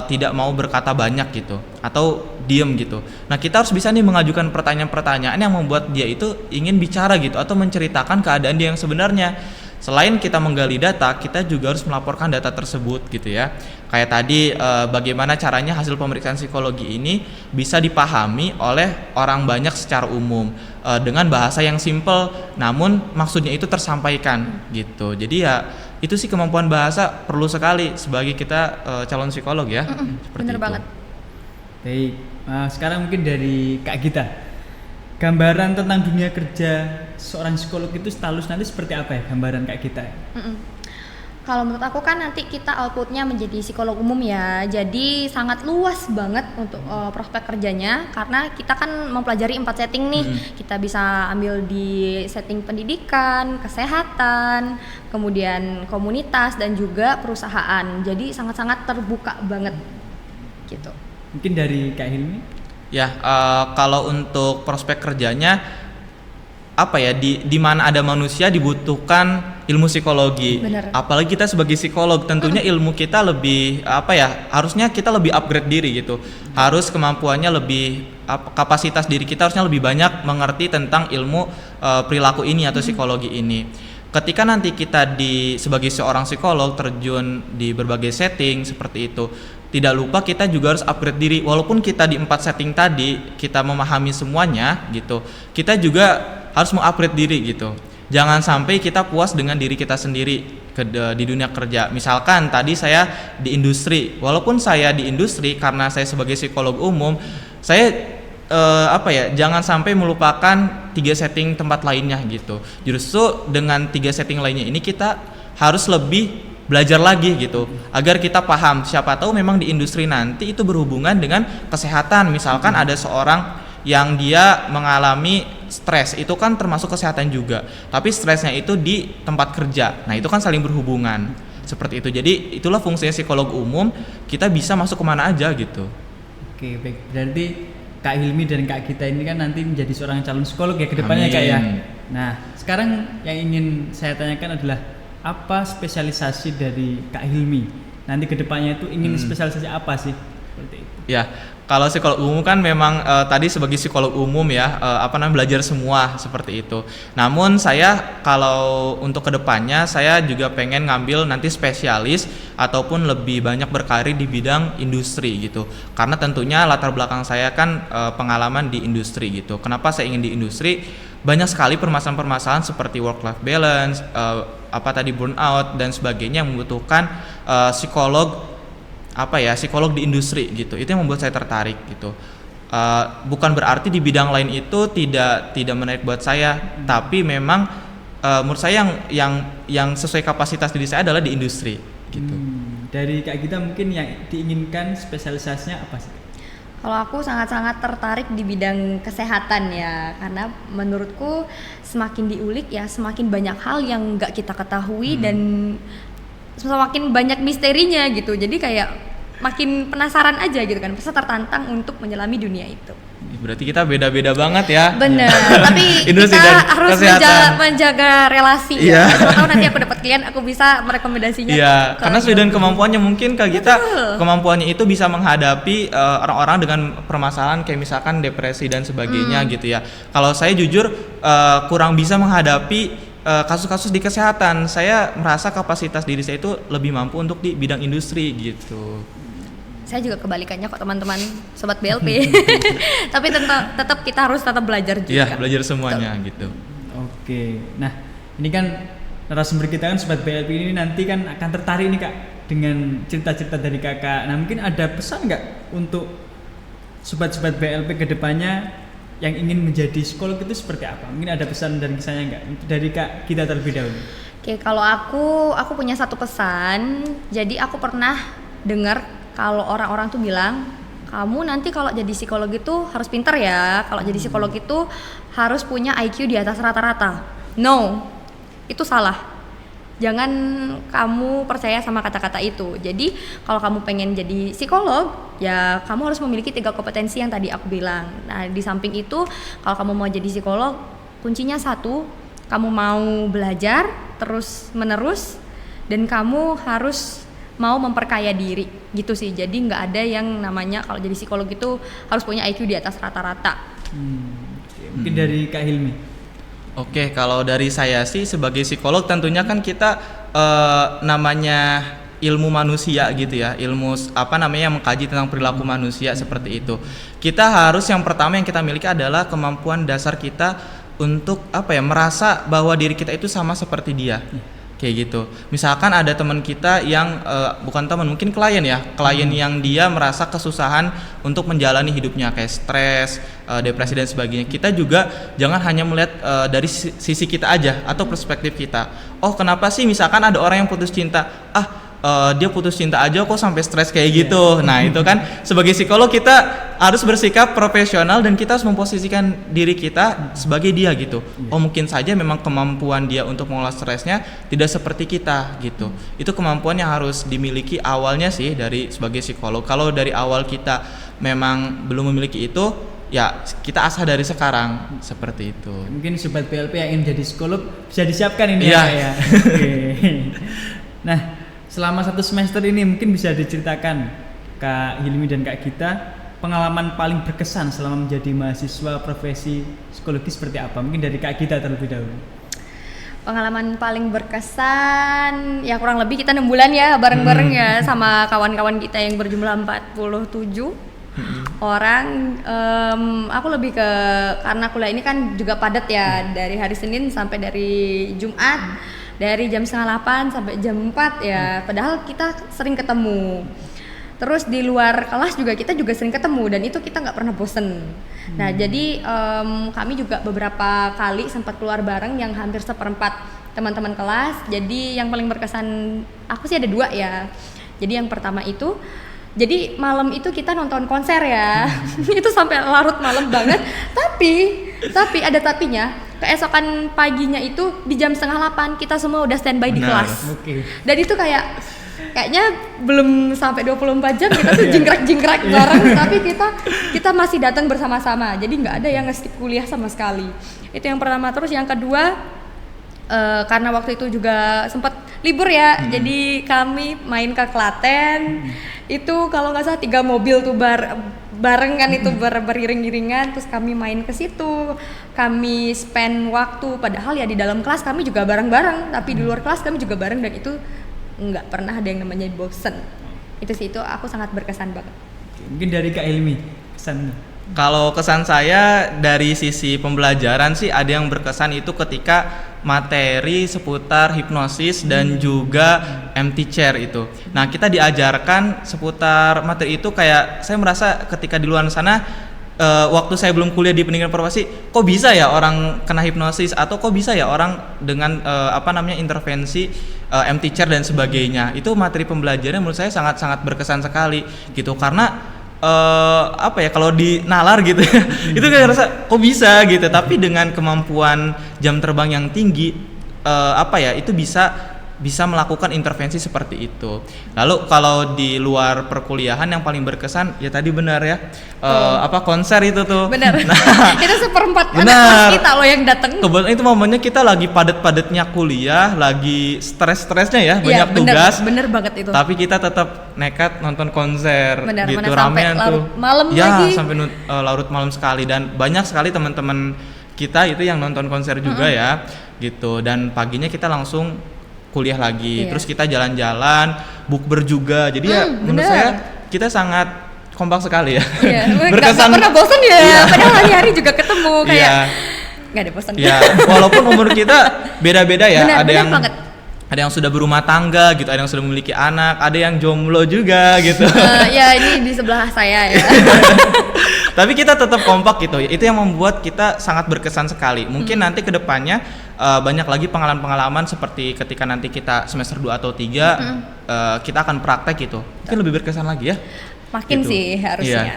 tidak mau berkata banyak gitu atau diem gitu. Nah kita harus bisa nih mengajukan pertanyaan-pertanyaan yang membuat dia itu ingin bicara gitu atau menceritakan keadaan dia yang sebenarnya. Selain kita menggali data, kita juga harus melaporkan data tersebut gitu ya. Kayak tadi bagaimana caranya hasil pemeriksaan psikologi ini bisa dipahami oleh orang banyak secara umum dengan bahasa yang simple, namun maksudnya itu tersampaikan gitu. Jadi ya itu sih kemampuan bahasa perlu sekali sebagai kita calon psikolog ya. Bener banget. Baik, sekarang mungkin dari Kak Gita. Gambaran tentang dunia kerja seorang psikolog itu halus nanti seperti apa ya gambaran Kak Gita? Kalau menurut aku kan nanti kita outputnya menjadi psikolog umum ya, jadi sangat luas banget untuk prospek kerjanya, karena kita kan mempelajari 4 setting nih. Kita bisa ambil di setting pendidikan, kesehatan, kemudian komunitas dan juga perusahaan. Jadi sangat-sangat terbuka banget gitu. Mungkin dari Kak Hilmi? Ya, kalau untuk prospek kerjanya apa ya, di mana ada manusia dibutuhkan ilmu psikologi. Bener. Apalagi kita sebagai psikolog tentunya ilmu kita lebih harusnya kita lebih upgrade diri gitu. Harus kemampuannya lebih kapasitas diri kita harusnya lebih banyak mengerti tentang ilmu perilaku ini atau psikologi ini. Ketika nanti kita sebagai seorang psikolog terjun di berbagai setting seperti itu, tidak lupa kita juga harus upgrade diri. Walaupun kita di 4 setting tadi kita memahami semuanya gitu, kita juga harus mengupgrade diri gitu. jangan sampai kita puas dengan diri kita sendiri di dunia kerja. Misalkan tadi saya di industri, walaupun saya di industri karena saya sebagai psikolog umum, saya jangan sampai melupakan 3 setting tempat lainnya gitu. Justru dengan 3 setting lainnya ini kita harus lebih belajar lagi gitu, agar kita paham. Siapa tahu memang di industri nanti itu berhubungan dengan kesehatan. Misalkan ada seorang yang dia mengalami stres, itu kan termasuk kesehatan juga, tapi stresnya itu di tempat kerja. Nah itu kan saling berhubungan seperti itu. Jadi itulah fungsinya psikolog umum, kita bisa masuk kemana aja gitu. Oke, baik. Berarti Kak Hilmi dan Kak Gita ini kan nanti menjadi seorang calon psikolog ya kedepannya Kak ya. Nah sekarang yang ingin saya tanyakan adalah apa spesialisasi dari Kak Hilmi? Nanti kedepannya itu ingin spesialisasi apa sih? Seperti itu. Ya, kalau psikolog umum kan memang tadi sebagai psikolog umum ya, belajar semua seperti itu. Namun saya kalau untuk kedepannya saya juga pengen ngambil nanti spesialis ataupun lebih banyak berkarir di bidang industri gitu. Karena tentunya latar belakang saya kan pengalaman di industri gitu. Kenapa saya ingin di industri? Banyak sekali permasalahan-permasalahan seperti work-life balance, burnout dan sebagainya yang membutuhkan psikolog di industri gitu. Itu yang membuat saya tertarik gitu. Bukan berarti di bidang lain itu tidak menarik buat saya, tapi memang menurut saya yang sesuai kapasitas diri saya adalah di industri gitu. Dari Kak Gita mungkin yang diinginkan spesialisasinya apa sih? Kalau aku sangat-sangat tertarik di bidang kesehatan ya, karena menurutku semakin diulik ya semakin banyak hal yang nggak kita ketahui dan semakin banyak misterinya gitu. Jadi kayak makin penasaran aja gitu kan, pasti tertantang untuk menyelami dunia itu. Berarti kita beda-beda banget ya. Bener, tapi kita harus menjaga relasi ya. Siapa tahu nanti aku dapat klien, aku bisa merekomendasinya. Iya, karena sesuai dengan kemampuannya mungkin Kak Gita, kemampuannya itu bisa menghadapi orang-orang dengan permasalahan kayak misalkan depresi dan sebagainya gitu ya. Kalau saya jujur kurang bisa menghadapi kasus-kasus di kesehatan. Saya merasa kapasitas diri saya itu lebih mampu untuk di bidang industri gitu. Saya juga kebalikannya kok teman-teman sobat BLP. Tapi tetap kita harus belajar juga. Iya, belajar semuanya gitu. Oke. Nah, ini kan narasumber kita kan sobat BLP ini nanti kan akan tertarik nih Kak dengan cerita-cerita dari Kakak. Nah, mungkin ada pesan nggak untuk sobat-sobat BLP kedepannya yang ingin menjadi psikolog itu seperti apa? Mungkin ada pesan dan kisahnya nggak? Dari Kak Gita terlebih dahulu. Oke, kalau aku punya satu pesan. Jadi aku pernah dengar kalau orang-orang tuh bilang, kamu nanti kalau jadi psikolog itu harus pintar ya. Kalau jadi psikolog itu harus punya IQ di atas rata-rata. No, itu salah. Jangan kamu percaya sama kata-kata itu. Jadi kalau kamu pengen jadi psikolog, ya kamu harus memiliki 3 kompetensi yang tadi aku bilang. Nah di samping itu, kalau kamu mau jadi psikolog, kuncinya 1, kamu mau belajar terus menerus, dan kamu harus mau memperkaya diri gitu sih. Jadi nggak ada yang namanya kalau jadi psikolog itu harus punya IQ di atas rata-rata. Mungkin dari Kak Hilmi. Oke, kalau dari saya sih sebagai psikolog tentunya kan kita namanya ilmu manusia gitu ya, ilmu yang mengkaji tentang perilaku manusia seperti itu. Kita harus yang pertama yang kita miliki adalah kemampuan dasar kita untuk merasa bahwa diri kita itu sama seperti dia. Kayak gitu. Misalkan ada teman kita yang bukan teman, mungkin klien yang dia merasa kesusahan untuk menjalani hidupnya, kayak stres, depresi dan sebagainya. Kita juga jangan hanya melihat dari sisi kita aja atau perspektif kita. Oh, kenapa sih misalkan ada orang yang putus cinta? Dia putus cinta aja kok sampai stres kayak gitu. Nah, itu kan sebagai psikolog kita harus bersikap profesional dan kita harus memposisikan diri kita sebagai dia gitu. Oh, mungkin saja memang kemampuan dia untuk mengolah stresnya tidak seperti kita gitu. Itu kemampuan yang harus dimiliki awalnya sih dari sebagai psikolog. Kalau dari awal kita memang belum memiliki itu, ya kita asah dari sekarang seperti itu. Mungkin sobat BLP yang ingin jadi psikolog bisa disiapkan ini ya. Nah, selama 1 semester ini mungkin bisa diceritakan Kak Hilmi dan Kak Gita pengalaman paling berkesan selama menjadi mahasiswa profesi psikologi seperti apa? Mungkin dari Kak Gita terlebih dahulu. Pengalaman paling berkesan ya kurang lebih kita 6 bulan ya bareng-bareng ya sama kawan-kawan kita yang berjumlah 47. orang. Aku lebih ke karena kuliah ini kan juga padat ya, dari hari Senin sampai dari Jumat, dari jam 7:30 sampai jam 4 ya. Padahal kita sering ketemu. Terus di luar kelas juga kita juga sering ketemu dan itu kita nggak pernah bosen. Nah jadi kami juga beberapa kali sempat keluar bareng yang hampir seperempat teman-teman kelas. Jadi yang paling berkesan aku sih ada 2 ya. Jadi yang pertama itu, jadi malam itu kita nonton konser ya. Itu sampai larut malam banget. Tapi ada tapinya. Keesokan paginya itu di jam 7:30 kita semua udah standby di kelas. Oke. Dan itu kayaknya belum sampai 24 jam kita tuh jingkrak-jingkrak bareng, tapi kita masih datang bersama-sama. Jadi nggak ada yang nge-skip kuliah sama sekali. Itu yang pertama. Terus yang kedua, karena waktu itu juga sempat libur ya, jadi kami main ke Klaten. Itu kalau nggak salah 3 mobil tuh barengan itu beriring-iringan, terus kami main ke situ. Kami spend waktu, padahal ya di dalam kelas kami juga bareng-bareng, tapi di luar kelas kami juga bareng, dan itu nggak pernah ada yang namanya bosen. Itu sih, itu aku sangat berkesan banget. Mungkin dari Kak Hilmi kesannya. Kalau kesan saya dari sisi pembelajaran sih ada yang berkesan itu ketika materi seputar hipnosis dan juga empty chair itu. Nah, kita diajarkan seputar materi itu, kayak saya merasa ketika di luar sana waktu saya belum kuliah di pendidikan profesi, kok bisa ya orang kena hipnosis, atau kok bisa ya orang dengan intervensi empty chair dan sebagainya. Itu materi pembelajaran menurut saya sangat-sangat berkesan sekali gitu, karena kalau di nalar gitu ya, itu kayak rasa kok bisa gitu, tapi dengan kemampuan jam terbang yang tinggi itu bisa melakukan intervensi seperti itu. Lalu kalau di luar perkuliahan yang paling berkesan ya tadi benar ya, konser itu tuh. Benar. Nah, itu seperempat anak kelas kita loh yang datang. Kebetulan itu momennya kita lagi padat-padatnya kuliah, lagi stres-stresnya ya, banyak tugas. Bener banget itu. Tapi kita tetap nekat nonton konser. Benar, gitu, ramean tuh. Malam ya, lagi. sampai larut malam sekali, dan banyak sekali teman-teman kita itu yang nonton konser juga ya, gitu. Dan paginya kita langsung kuliah lagi, terus kita jalan-jalan, bukber juga. Jadi ya menurut saya kita sangat kompak sekali ya. Iya, berkesan. Gak pernah bosan ya, iya. Padahal hari-hari juga ketemu kayak nggak ada bosan. Ya, walaupun umur kita beda-beda ya. Benar, ada yang sudah berumah tangga gitu, ada yang sudah memiliki anak, ada yang jomblo juga gitu. Ya ini di sebelah saya ya. Tapi kita tetap kompak gitu. Itu yang membuat kita sangat berkesan sekali. Mungkin nanti kedepannya banyak lagi pengalaman-pengalaman seperti ketika nanti kita semester 2 atau 3 kita akan praktek gitu. Mungkin lebih berkesan lagi ya. Makin gitu. Sih harusnya. Iya.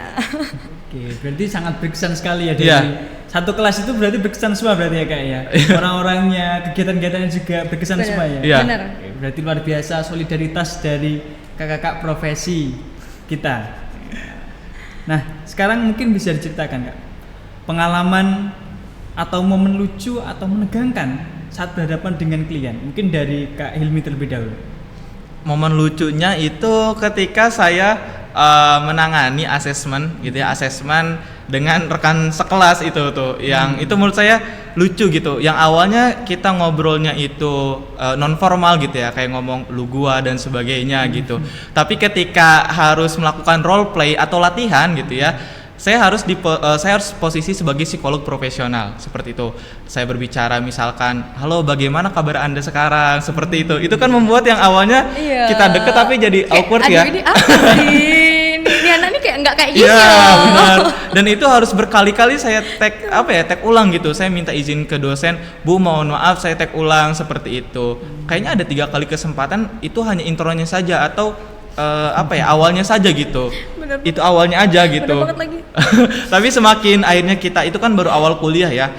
Oke, berarti sangat berkesan sekali ya dari satu kelas itu, berarti berkesan semua berarti ya Kak ya. Orang-orangnya, kegiatan-kegiatannya juga berkesan semua ya. Iya. Benar. Oke, berarti luar biasa solidaritas dari kakak-kakak profesi kita. Nah, sekarang mungkin bisa diceritakan Kak, pengalaman atau momen lucu atau menegangkan saat berhadapan dengan klien. Mungkin dari Kak Hilmi terlebih dahulu. Momen lucunya itu ketika saya menangani asesmen gitu ya, asesmen dengan rekan sekelas itu tuh, yang itu menurut saya lucu gitu. Yang awalnya kita ngobrolnya itu non formal gitu ya, kayak ngomong lu gua dan sebagainya gitu. Tapi ketika harus melakukan role play atau latihan gitu ya, saya harus posisi sebagai psikolog profesional seperti itu. Saya berbicara misalkan, halo bagaimana kabar Anda sekarang, seperti itu. Itu kan membuat yang awalnya kita deket tapi jadi awkward ya. Ini apa sih? Ini anak ini kayak nggak kayak gini benar. Dan itu harus berkali-kali saya tag ulang gitu. Saya minta izin ke dosen, Bu mohon maaf saya tag ulang seperti itu. Kayaknya ada 3 kali kesempatan, itu hanya intronya saja atau awalnya saja gitu. Bener. Itu awalnya aja gitu. Bener banget lagi. Tapi semakin akhirnya kita, itu kan baru awal kuliah ya,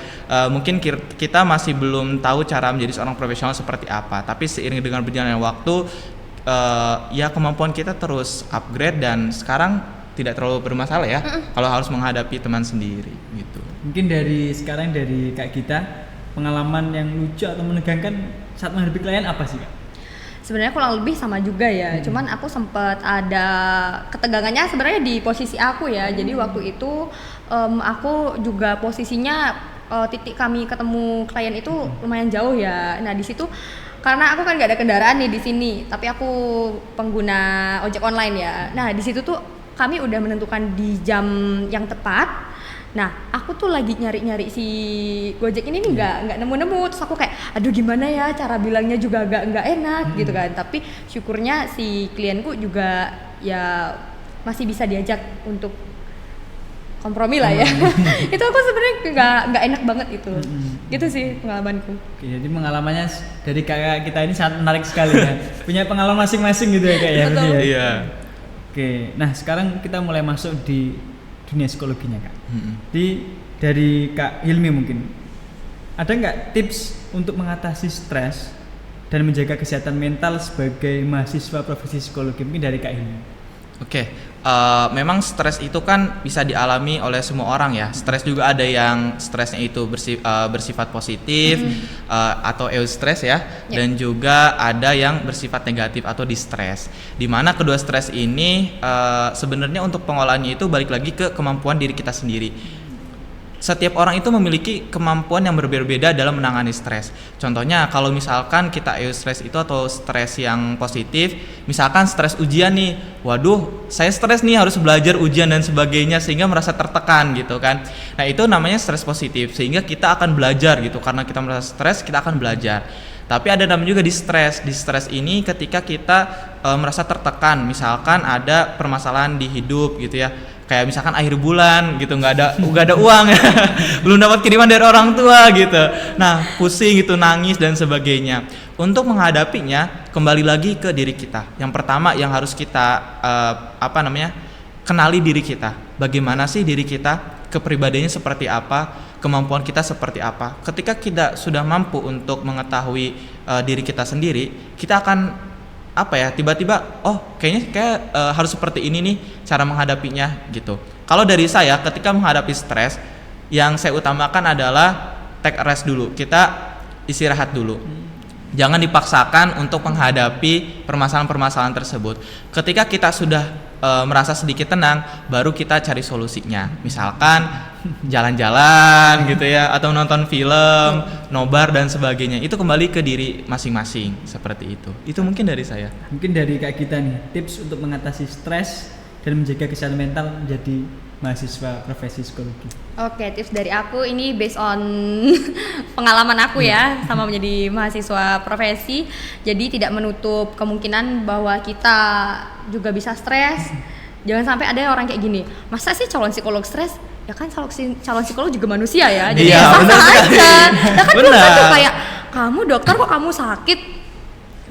mungkin kita masih belum tahu cara menjadi seorang profesional seperti apa. Tapi seiring dengan berjalannya waktu, ya kemampuan kita terus upgrade dan sekarang tidak terlalu bermasalah ya kalau harus menghadapi teman sendiri gitu. Mungkin dari Kak Gita, pengalaman yang lucu atau menegangkan saat menghadapi klien apa sih Kak? Sebenarnya kurang lebih sama juga ya, cuman aku sempat ada ketegangannya sebenarnya di posisi aku ya. Jadi waktu itu aku juga posisinya titik kami ketemu klien itu lumayan jauh ya. Nah di situ karena aku kan nggak ada kendaraan nih di sini, tapi aku pengguna ojek online ya. Nah di situ tuh kami udah menentukan di jam yang tepat. Nah, aku tuh lagi nyari-nyari si Gojek ini nih nggak nemu-nemu. Terus aku kayak, aduh gimana ya cara bilangnya juga nggak enak gitu kan. Tapi syukurnya si klienku juga ya masih bisa diajak untuk kompromi lah ya. Itu aku sebenarnya nggak enak banget itu. Gitu sih pengalamanku. Oke, jadi pengalamannya dari kakak kita ini sangat menarik sekali ya. Punya pengalaman masing-masing gitu ya kak ya. Betul. Ya? Iya. Oke, nah sekarang kita mulai masuk di dunia psikologinya kak. Dari Kak Hilmi mungkin, ada nggak tips untuk mengatasi stres dan menjaga kesehatan mental sebagai mahasiswa profesi psikologi? Mungkin dari Kak Hilmi. Oke, memang stres itu kan bisa dialami oleh semua orang ya. Stres juga ada yang stresnya itu bersifat positif atau eustress ya, dan juga ada yang bersifat negatif atau distress. Dimana kedua stres ini sebenarnya untuk pengolahannya itu balik lagi ke kemampuan diri kita sendiri. Setiap orang itu memiliki kemampuan yang berbeda-beda dalam menangani stres. Contohnya kalau misalkan kita eustress itu atau stres yang positif, misalkan stres ujian nih, waduh saya stres nih harus belajar ujian dan sebagainya sehingga merasa tertekan gitu kan. Nah itu namanya stres positif, sehingga kita akan belajar gitu, karena kita merasa stres kita akan belajar. Tapi ada namanya juga distress. Distress ini ketika kita merasa tertekan, misalkan ada permasalahan di hidup gitu ya. Kayak misalkan akhir bulan gitu nggak ada uang ya, belum dapat kiriman dari orang tua gitu. Nah pusing gitu, nangis dan sebagainya. Untuk menghadapinya kembali lagi ke diri kita. Yang pertama yang harus kita kenali diri kita. Bagaimana sih diri kita, kepribadiannya seperti apa, kemampuan kita seperti apa. Ketika kita sudah mampu untuk mengetahui diri kita sendiri, kita akan tiba-tiba kayaknya harus seperti ini nih cara menghadapinya gitu. Kalau dari saya ketika menghadapi stres, yang saya utamakan adalah take a rest dulu. Kita istirahat dulu. Jangan dipaksakan untuk menghadapi permasalahan-permasalahan tersebut. Ketika kita sudah merasa sedikit tenang, baru kita cari solusinya. Misalkan jalan-jalan gitu ya, atau nonton film, nobar dan sebagainya. Itu kembali ke diri masing-masing seperti itu. Itu mungkin dari saya. Mungkin dari Kak kita nih, tips untuk mengatasi stres dan menjaga kesehatan mental menjadi mahasiswa profesi psikologi. Oke, tips dari aku ini based on pengalaman aku ya sama menjadi mahasiswa profesi. Jadi tidak menutup kemungkinan bahwa kita juga bisa stres. Jangan sampai ada orang kayak gini, masa sih calon psikolog stres? Ya kan calon psikolog juga manusia ya. Jadi benar sekali. Ya kan belum tentu kayak kamu dokter kok kamu sakit.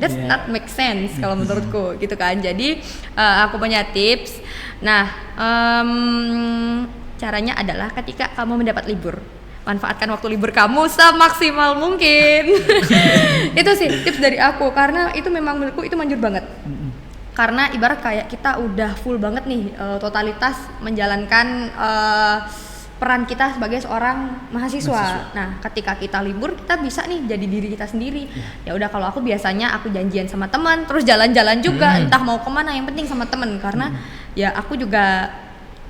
That's not make sense kalau menurutku gitu kan. Jadi aku punya tips. Nah, caranya adalah ketika kamu mendapat libur, manfaatkan waktu libur kamu semaksimal mungkin. Itu sih tips dari aku, karena itu memang menurutku itu manjur banget. Karena ibarat kayak kita udah full banget nih totalitas menjalankan peran kita sebagai seorang mahasiswa. Nah, ketika kita libur, kita bisa nih jadi diri kita sendiri. Ya udah, kalau aku biasanya aku janjian sama teman, terus jalan-jalan juga, entah mau kemana, yang penting sama teman. Karena ya aku juga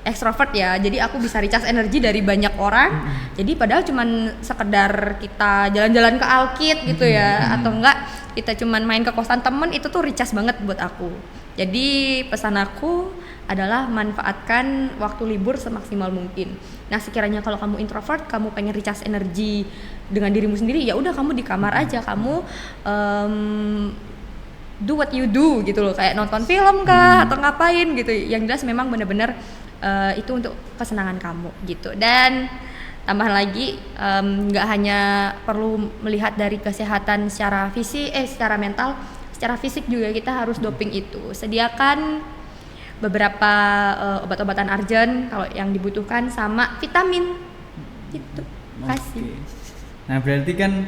extrovert ya, jadi aku bisa recharge energi dari banyak orang. Jadi padahal cuman sekedar kita jalan-jalan ke Alkit gitu ya, atau enggak kita cuman main ke kosan temen, itu tuh recharge banget buat aku. Jadi pesan aku adalah manfaatkan waktu libur semaksimal mungkin. Nah, sekiranya kalau kamu introvert, kamu pengen recharge energi dengan dirimu sendiri, ya udah kamu di kamar aja, kamu do what you do gitu loh, kayak nonton film kah atau ngapain gitu. Yang jelas memang benar-benar itu untuk kesenangan kamu gitu. Dan tambahan lagi, nggak hanya perlu melihat dari kesehatan secara fisik, secara mental, secara fisik juga kita harus doping itu. Sediakan beberapa obat-obatan arjen kalau yang dibutuhkan, sama vitamin gitu. Kasih. Nah, berarti kan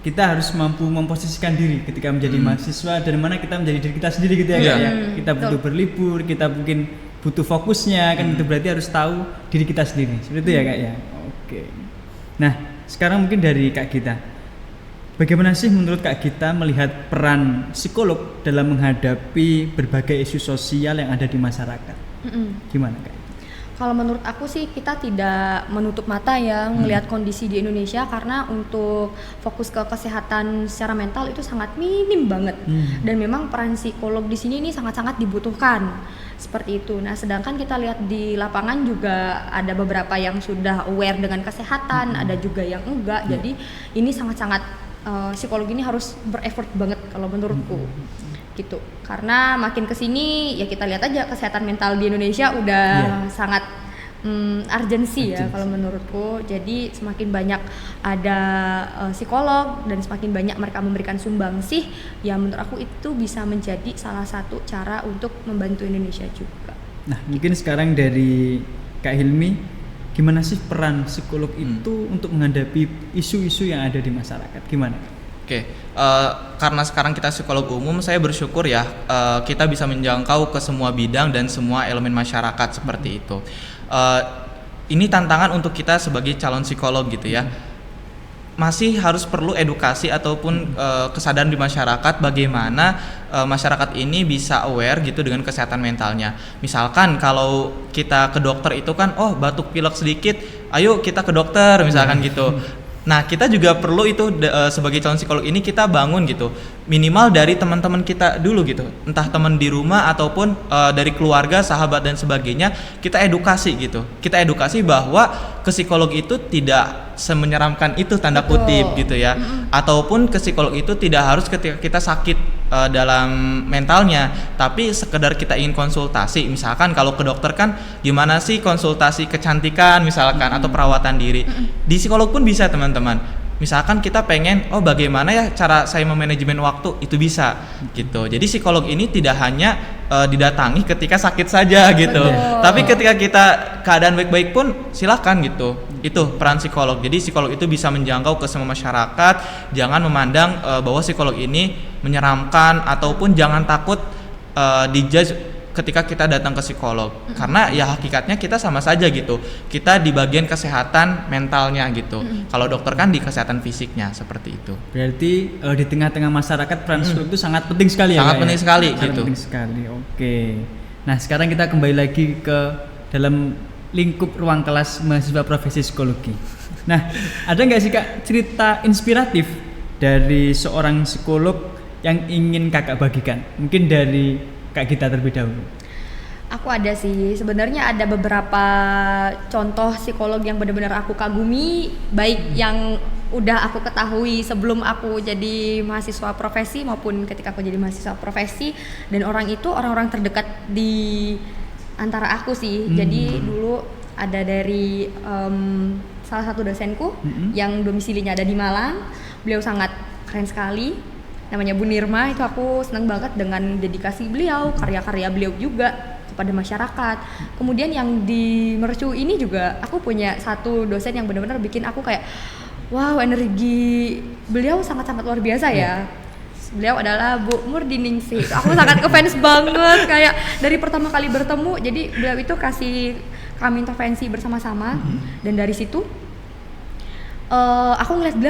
kita harus mampu memposisikan diri ketika menjadi mahasiswa, dan mana kita menjadi diri kita sendiri gitu ya. Kita butuh berlibur, kita mungkin butuh fokusnya kan, itu berarti harus tahu diri kita sendiri. Seperti itu ya Kak ya. Oke. Nah, sekarang mungkin dari Kak Gita, bagaimana sih menurut Kak Gita melihat peran psikolog dalam menghadapi berbagai isu sosial yang ada di masyarakat? Gimana Kak? Kalau menurut aku sih kita tidak menutup mata ya melihat kondisi di Indonesia, karena untuk fokus ke kesehatan secara mental itu sangat minim banget. Dan memang peran psikolog di sini ini sangat-sangat dibutuhkan. Seperti itu. Nah, sedangkan kita lihat di lapangan juga ada beberapa yang sudah aware dengan kesehatan, ada juga yang enggak. Jadi ini sangat-sangat psikolog ini harus bereffort banget kalau menurutku. Gitu. Karena makin kesini ya kita lihat aja kesehatan mental di Indonesia udah sangat urgensi ya kalau menurutku. Jadi semakin banyak ada psikolog dan semakin banyak mereka memberikan sumbangsih, ya menurut aku itu bisa menjadi salah satu cara untuk membantu Indonesia juga. Nah, mungkin sekarang dari Kak Hilmi, gimana sih peran psikolog itu untuk menghadapi isu-isu yang ada di masyarakat? Gimana? Oke, karena sekarang kita psikolog umum, saya bersyukur ya kita bisa menjangkau ke semua bidang dan semua elemen masyarakat seperti itu. Ini tantangan untuk kita sebagai calon psikolog gitu ya. Masih harus perlu edukasi ataupun kesadaran di masyarakat bagaimana masyarakat ini bisa aware gitu dengan kesehatan mentalnya. Misalkan kalau kita ke dokter itu kan, oh batuk pilek sedikit, ayo kita ke dokter misalkan gitu. Nah, kita juga perlu itu sebagai calon psikolog ini kita bangun gitu, minimal dari teman-teman kita dulu gitu, entah teman di rumah ataupun dari keluarga, sahabat dan sebagainya, kita edukasi gitu. Kita edukasi bahwa ke psikolog itu tidak semenyeramkan itu tanda kutip gitu ya, ataupun ke psikolog itu tidak harus ketika kita sakit dalam mentalnya, tapi sekedar kita ingin konsultasi. Misalkan kalau ke dokter kan gimana sih konsultasi kecantikan misalkan atau perawatan diri, di psikolog pun bisa teman-teman. Misalkan kita pengen, oh bagaimana ya cara saya memanajemen waktu, itu bisa gitu. Jadi psikolog ini tidak hanya didatangi ketika sakit saja gitu, tapi ketika kita keadaan baik-baik pun silakan gitu. Itu peran psikolog. Jadi psikolog itu bisa menjangkau ke semua masyarakat. Jangan memandang bahwa psikolog ini menyeramkan, ataupun jangan takut dijudge ketika kita datang ke psikolog, karena ya hakikatnya kita sama saja gitu, kita di bagian kesehatan mentalnya gitu. Kalau dokter kan di kesehatan fisiknya, seperti itu. Berarti di tengah-tengah masyarakat peran psikolog itu sangat penting sekali sangat ya. Penting sekali sangat gitu. Penting sekali. Oke. Nah, sekarang kita kembali lagi ke dalam lingkup ruang kelas mahasiswa profesi psikologi. Nah, ada nggak sih Kak cerita inspiratif dari seorang psikolog yang ingin Kakak bagikan? Mungkin dari Kak Gita terlebih dahulu. Aku ada sih, sebenarnya ada beberapa contoh psikolog yang benar-benar aku kagumi, baik yang udah aku ketahui sebelum aku jadi mahasiswa profesi maupun ketika aku jadi mahasiswa profesi, dan orang itu orang-orang terdekat di antara aku sih. Jadi dulu ada dari salah satu dosenku yang domisilinya ada di Malang. Beliau sangat keren sekali, namanya Bu Nirma. Itu aku senang banget dengan dedikasi beliau, karya-karya beliau juga kepada masyarakat. Kemudian yang di Mercu ini juga aku punya satu dosen yang benar-benar bikin aku kayak wow, energi beliau sangat-sangat luar biasa ya. Beliau adalah Bu Murdiningsih. Aku sangat ngefans banget, kayak dari pertama kali bertemu. Jadi beliau itu kasih kami intervensi bersama-sama, dan dari situ aku ngeliat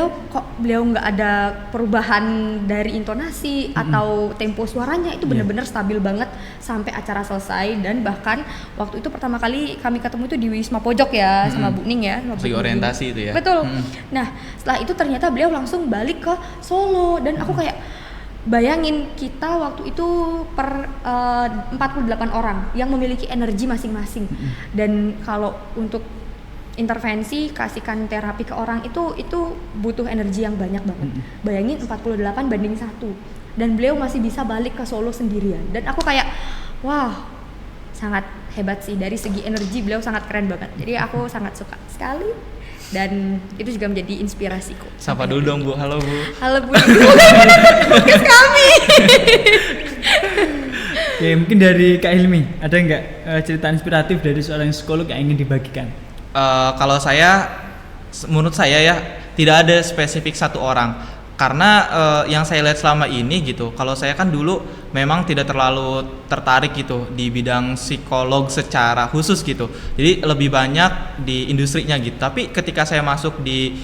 beliau nggak ada perubahan dari intonasi atau tempo suaranya, itu benar-benar stabil banget sampai acara selesai. Dan bahkan waktu itu pertama kali kami ketemu itu di Wisma Pojok ya, sama Bu Ning ya, di orientasi itu ya. Betul. Nah, setelah itu ternyata beliau langsung balik ke Solo, dan aku kayak bayangin kita waktu itu 48 orang yang memiliki energi masing-masing. Dan kalau untuk intervensi, kasihkan terapi ke orang itu butuh energi yang banyak banget. Bayangin 48 banding 1, dan beliau masih bisa balik ke Solo sendirian. Dan aku kayak wah, sangat hebat sih, dari segi energi beliau sangat keren banget. Jadi aku sangat suka sekali, dan itu juga menjadi inspirasiku. Sapa dulu dong Bu. Halo Bu. Halo Bu. Podcast kami. Oke, mungkin dari Kak Hilmi, ada nggak cerita inspiratif dari seorang psikolog yang ingin dibagikan? Kalau saya, menurut saya ya, tidak ada spesifik satu orang, karena yang saya lihat selama ini gitu. Kalau saya kan dulu memang tidak terlalu tertarik gitu di bidang psikolog secara khusus gitu. Jadi lebih banyak di industrinya gitu. Tapi ketika saya masuk di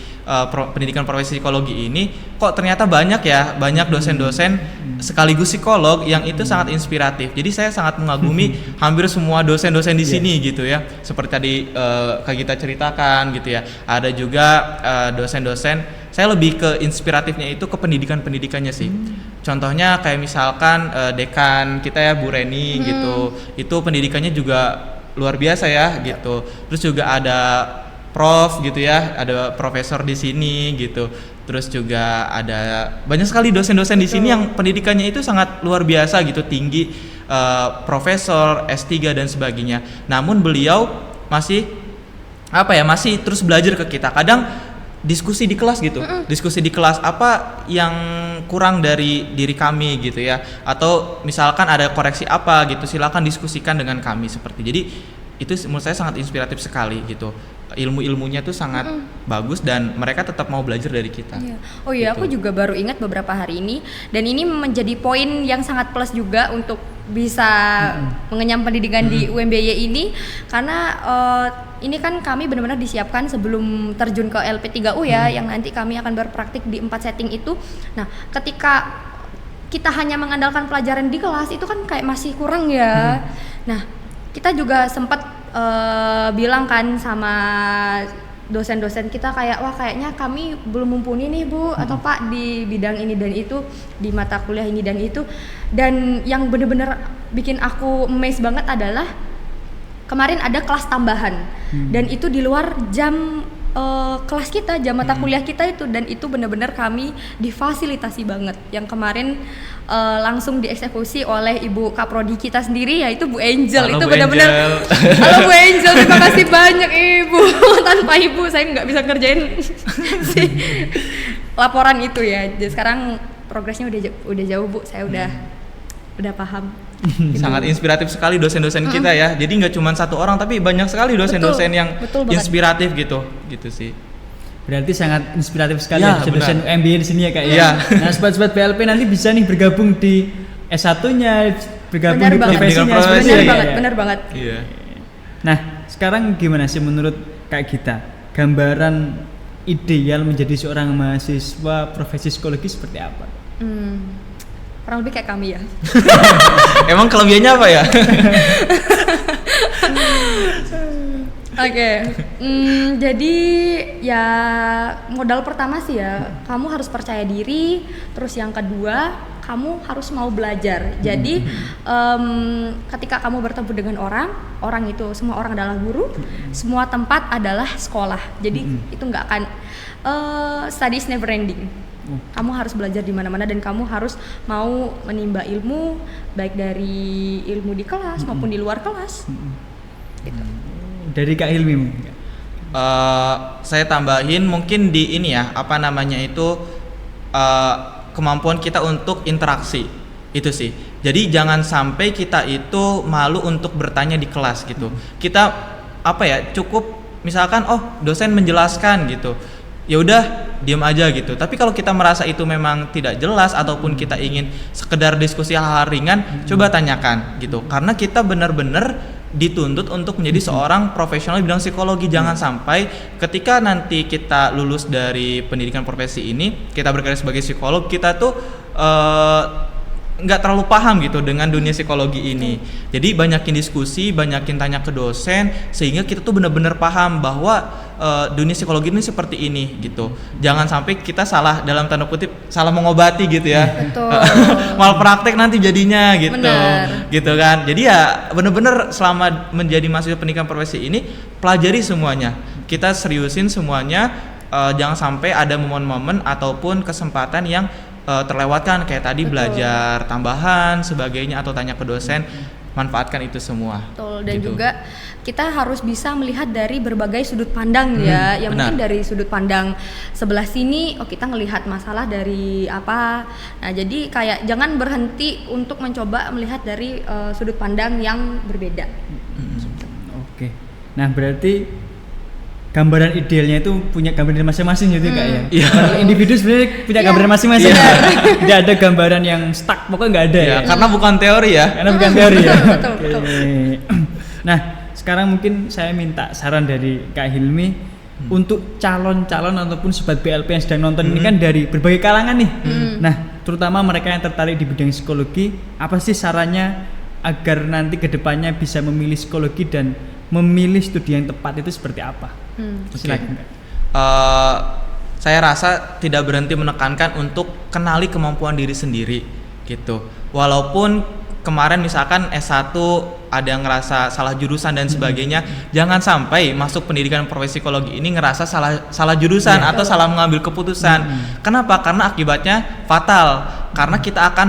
pendidikan profesi psikologi ini, kok ternyata banyak dosen-dosen sekaligus psikolog yang itu sangat inspiratif. Jadi saya sangat mengagumi hampir semua dosen-dosen di sini gitu ya. Seperti tadi Kak Gita ceritakan gitu ya. Ada juga dosen-dosen, saya lebih ke inspiratifnya itu ke pendidikannya sih. Contohnya kayak misalkan dekan kita ya Bu Reni gitu. Itu pendidikannya juga luar biasa ya gitu. Terus juga ada prof gitu ya, ada profesor di sini gitu. Terus juga ada banyak sekali dosen-dosen di sini yang pendidikannya itu sangat luar biasa gitu, tinggi, profesor, S3 dan sebagainya. Namun beliau masih terus belajar ke kita. Kadang diskusi di kelas gitu, diskusi di kelas apa yang kurang dari diri kami gitu ya, atau misalkan ada koreksi apa gitu, silakan diskusikan dengan kami seperti. Jadi itu menurut saya sangat inspiratif sekali gitu, ilmu-ilmunya tuh sangat bagus dan mereka tetap mau belajar dari kita. Oh iya, gitu. aku juga baru ingat beberapa hari ini, dan ini menjadi poin yang sangat plus juga untuk bisa mengenyam pendidikan di UMBY ini, karena ini kan kami benar-benar disiapkan sebelum terjun ke LP3U ya, yang nanti kami akan berpraktik di 4 setting itu. Nah, ketika kita hanya mengandalkan pelajaran di kelas itu kan kayak masih kurang ya. Nah, kita juga sempat bilang kan sama dosen-dosen kita kayak, wah kayaknya kami belum mumpuni nih Bu atau Pak di bidang ini dan itu, di mata kuliah ini dan itu. Dan yang bener-bener bikin aku amazed banget adalah kemarin ada kelas tambahan dan itu di luar jam kelas kita, jam mata kuliah kita itu, dan itu benar-benar kami difasilitasi banget. Yang kemarin langsung dieksekusi oleh Ibu Kaprodi kita sendiri, yaitu Bu Angel. Halo, itu Bu benar-benar Angel. halo Bu Angel, terima kasih banyak Ibu. Tanpa Ibu saya nggak bisa kerjain si laporan itu ya. Jadi sekarang progresnya udah jauh Bu, saya udah paham. Sangat inspiratif sekali dosen-dosen kita ya. Jadi nggak cuma satu orang, tapi banyak sekali dosen-dosen yang betul banget. inspiratif gitu sih. Berarti sangat inspiratif sekali Ya, dosen MBA di sini ya Kak ya. Iya. Nah, sobat-sobat BLP nanti bisa nih bergabung di S1-nya, bergabung Benar di banget. profesinya Benar seperti Benar itu ya, banget, ya. benar banget. Iya. Nah, sekarang gimana sih menurut Kak Gita, gambaran ideal menjadi seorang mahasiswa profesi psikologi seperti apa? Kurang lebih kayak kami ya. Emang kelebihannya apa ya? Oke, jadi ya modal pertama sih ya, kamu harus percaya diri. Terus yang kedua, kamu harus mau belajar. Jadi ketika kamu bertemu dengan orang itu semua orang adalah guru, semua tempat adalah sekolah. Jadi itu nggak akan study is never ending. Kamu harus belajar di mana-mana dan kamu harus mau menimba ilmu, baik dari ilmu di kelas maupun di luar kelas. Gitu. Dari Kak Hilmi mungkin. Saya tambahin mungkin di ini ya, kemampuan kita untuk interaksi itu sih. Jadi jangan sampai kita itu malu untuk bertanya di kelas gitu. Kita cukup misalkan dosen menjelaskan gitu, ya udah diam aja gitu. Tapi kalau kita merasa itu memang tidak jelas ataupun kita ingin sekedar diskusi hal-hal ringan, coba tanyakan gitu. Karena kita benar-benar dituntut untuk menjadi seorang profesional di bidang psikologi. Jangan sampai ketika nanti kita lulus dari pendidikan profesi ini, kita berkarya sebagai psikolog, kita tuh nggak terlalu paham gitu dengan dunia psikologi ini. Jadi banyakin diskusi, banyakin tanya ke dosen, sehingga kita tuh benar-benar paham bahwa dunia psikologi ini seperti ini gitu. Jangan sampai kita salah, dalam tanda kutip, salah mengobati gitu ya. Betul. Malpraktek nanti jadinya gitu. Benar. Gitu kan. Jadi ya benar-benar selama menjadi mahasiswa pendidikan profesi ini, pelajari semuanya. Kita seriusin semuanya, jangan sampai ada momen-momen ataupun kesempatan yang terlewatkan kayak tadi. Betul. Belajar tambahan sebagainya atau tanya ke dosen, manfaatkan itu semua. Betul. Dan gitu. juga kita harus bisa melihat dari berbagai sudut pandang ya. Yang mungkin dari sudut pandang sebelah sini, kita ngelihat masalah dari apa. Nah, jadi kayak jangan berhenti untuk mencoba melihat dari sudut pandang yang berbeda. Oke. Nah, berarti gambaran idealnya itu punya gambaran masing-masing gitu Kak ya. Iya. Kalau individu sebenarnya punya gambaran masing-masing. Tidak ada gambaran yang stuck, pokoknya nggak ada ya. Karena bukan teori ya. Karena bukan teori ya. Betul, betul. Oke. Nah, sekarang mungkin saya minta saran dari Kak Hilmi untuk calon-calon ataupun sobat BLP yang sedang nonton ini kan dari berbagai kalangan nih. Nah, terutama mereka yang tertarik di bidang psikologi, apa sih sarannya agar nanti kedepannya bisa memilih psikologi dan memilih studi yang tepat itu seperti apa? Silakan Kak. Saya rasa tidak berhenti menekankan untuk kenali kemampuan diri sendiri gitu. Walaupun kemarin misalkan S1 ada yang ngerasa salah jurusan dan sebagainya, jangan sampai masuk pendidikan profesi psikologi ini ngerasa salah jurusan atau salah mengambil keputusan. Kenapa? Karena akibatnya fatal. Karena kita akan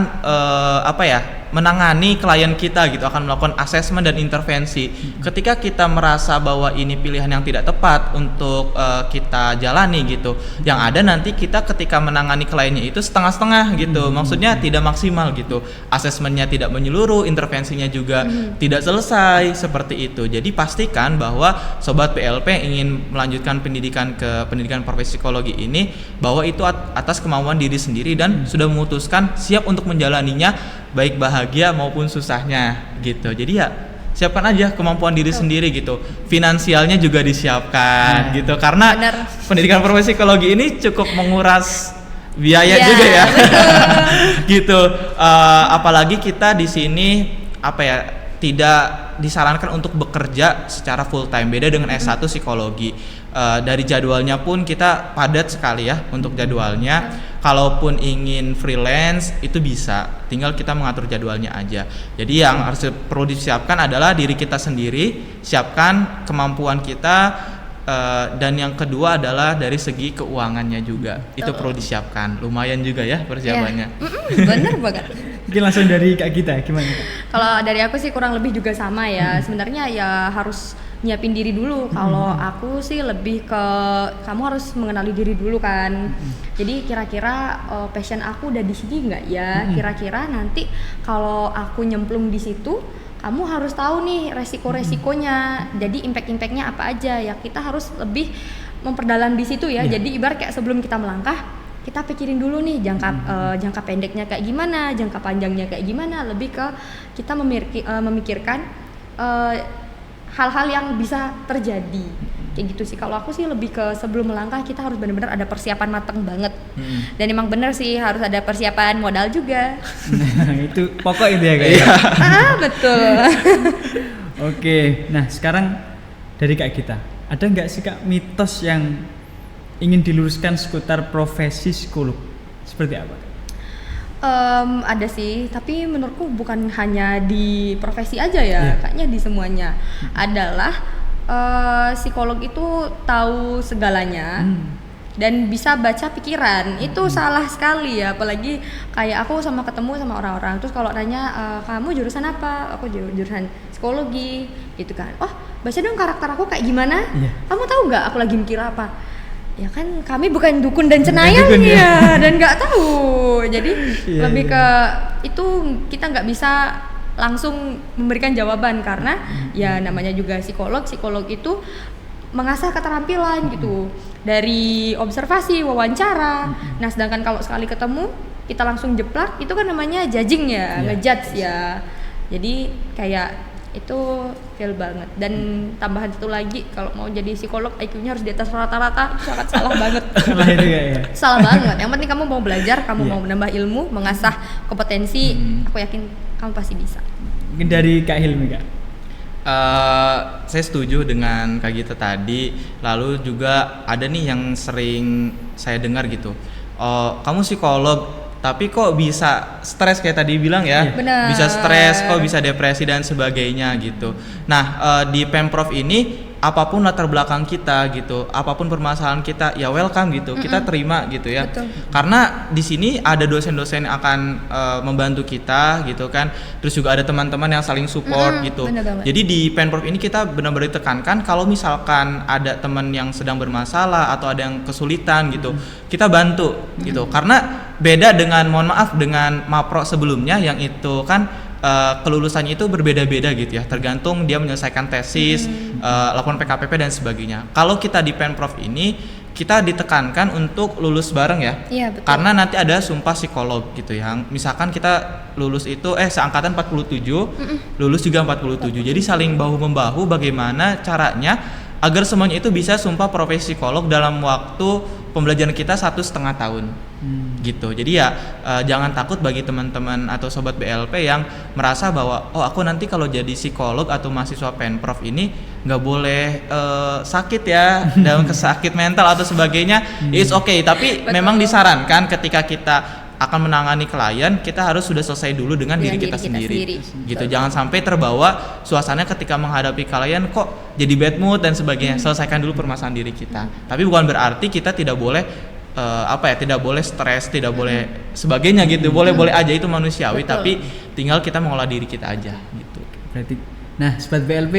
menangani klien kita gitu, akan melakukan asesmen dan intervensi. Ketika kita merasa bahwa ini pilihan yang tidak tepat untuk kita jalani gitu, yang ada nanti kita ketika menangani kliennya itu setengah-setengah gitu, maksudnya tidak maksimal gitu, asesmennya tidak menyeluruh, intervensinya juga tidak selesai seperti itu. Jadi pastikan bahwa sobat PLP yang ingin melanjutkan pendidikan profesi psikologi ini, bahwa itu atas kemauan diri sendiri dan sudah memutuskan siap untuk menjalaninya, baik bahagia maupun susahnya gitu. Jadi ya siapkan aja kemampuan diri sendiri gitu. Finansialnya juga disiapkan gitu, karena pendidikan profesi psikologi ini cukup menguras biaya juga ya. Gitu. Apalagi kita di sini tidak disarankan untuk bekerja secara full time. Beda dengan S1 psikologi. Dari jadwalnya pun kita padat sekali ya untuk jadwalnya. Kalaupun ingin freelance itu bisa, tinggal kita mengatur jadwalnya aja. Jadi yang harus perlu disiapkan adalah diri kita sendiri, siapkan kemampuan kita, dan yang kedua adalah dari segi keuangannya juga. Itu perlu disiapkan. Lumayan juga ya persiapannya. Bener banget. Mungkin langsung dari Kak Gita, gimana Kak? Kalau dari aku sih kurang lebih juga sama ya. Sebenarnya ya harus nyiapin diri dulu. Kalau aku sih lebih ke kamu harus mengenali diri dulu kan. Jadi kira-kira passion aku udah di sini nggak ya? Kira-kira nanti kalau aku nyemplung di situ, kamu harus tahu nih resiko-resikonya. Jadi impact-impactnya apa aja ya. Kita harus lebih memperdalam di situ ya. Jadi ibarat kayak sebelum kita melangkah, kita pikirin dulu nih jangka pendeknya kayak gimana, jangka panjangnya kayak gimana. Lebih ke kita memikirkan hal-hal yang bisa terjadi. Kayak gitu sih. Kalau aku sih lebih ke sebelum melangkah kita harus benar-benar ada persiapan matang banget. Dan emang benar sih harus ada persiapan modal juga. Nah, itu pokok itu ya Kak. Iya. Betul. Oke, nah sekarang dari Kak Gita, ada nggak sih Kak mitos yang ingin diluruskan seputar profesi psikolog? Seperti apa? Ada sih, tapi menurutku bukan hanya di profesi aja ya, kayaknya di semuanya. Adalah psikolog itu tahu segalanya dan bisa baca pikiran. Itu salah sekali ya, apalagi kayak aku ketemu sama orang-orang, terus kalau nanya kamu jurusan apa? Aku jurusan psikologi gitu kan. Oh, baca dong karakter aku kayak gimana? Kamu tahu nggak aku lagi mikir apa? Ya kan kami bukan dukun dan cenayang ya, dan nggak tahu. Jadi lebih ke itu kita nggak bisa langsung memberikan jawaban karena ya namanya juga psikolog itu mengasah keterampilan gitu dari observasi, wawancara. Nah sedangkan kalau sekali ketemu kita langsung jeplak itu kan namanya judging ya, ngejudge ya. Jadi kayak itu fail banget. Dan tambahan satu lagi, kalau mau jadi psikolog IQ-nya harus di atas rata-rata, sangat salah banget. Salah banget. Yang penting kamu mau belajar, kamu mau menambah ilmu, mengasah kompetensi, aku yakin kamu pasti bisa. Mungkin dari Kak Hilmi Kak. Saya setuju dengan Kak Gita tadi. Lalu juga ada nih yang sering saya dengar gitu, kamu psikolog tapi kok bisa stres kayak tadi bilang ya, bisa stres, kok bisa depresi dan sebagainya gitu. Nah di Pemprov ini apapun latar belakang kita gitu, apapun permasalahan kita ya welcome gitu, kita terima gitu ya. Betul. Karena di sini ada dosen-dosen yang akan membantu kita gitu kan, terus juga ada teman-teman yang saling support gitu. Jadi di Pemprov ini kita benar-benar ditekankan kalau misalkan ada teman yang sedang bermasalah atau ada yang kesulitan gitu, kita bantu gitu. Karena beda dengan mohon maaf dengan Mapro sebelumnya yang itu kan kelulusannya itu berbeda-beda gitu ya, tergantung dia menyelesaikan tesis, laporan PKPP dan sebagainya. Kalau kita di Pemprov ini kita ditekankan untuk lulus bareng ya. Iya, betul. Karena nanti ada sumpah psikolog gitu ya. Misalkan kita lulus itu seangkatan 47, lulus juga 47. Jadi saling bahu membahu bagaimana caranya agar semuanya itu bisa sumpah profesi psikolog dalam waktu pembelajaran kita 1,5 tahun. Gitu. Jadi ya jangan takut bagi teman-teman atau sobat BLP yang merasa bahwa aku nanti kalau jadi psikolog atau mahasiswa Pemprov ini nggak boleh sakit ya dalam kesakit mental atau sebagainya. It's okay, tapi memang disarankan ketika kita akan menangani klien, kita harus sudah selesai dulu dengan diri kita sendiri. Gitu. Jangan sampai terbawa suasana ketika menghadapi klien kok jadi bad mood dan sebagainya. Selesaikan dulu permasalahan diri kita. Tapi bukan berarti kita tidak boleh tidak boleh stres, tidak boleh sebagainya gitu. Boleh-boleh aja, itu manusiawi. Betul. Tapi tinggal kita mengolah diri kita aja gitu. Berarti, nah sobat BLP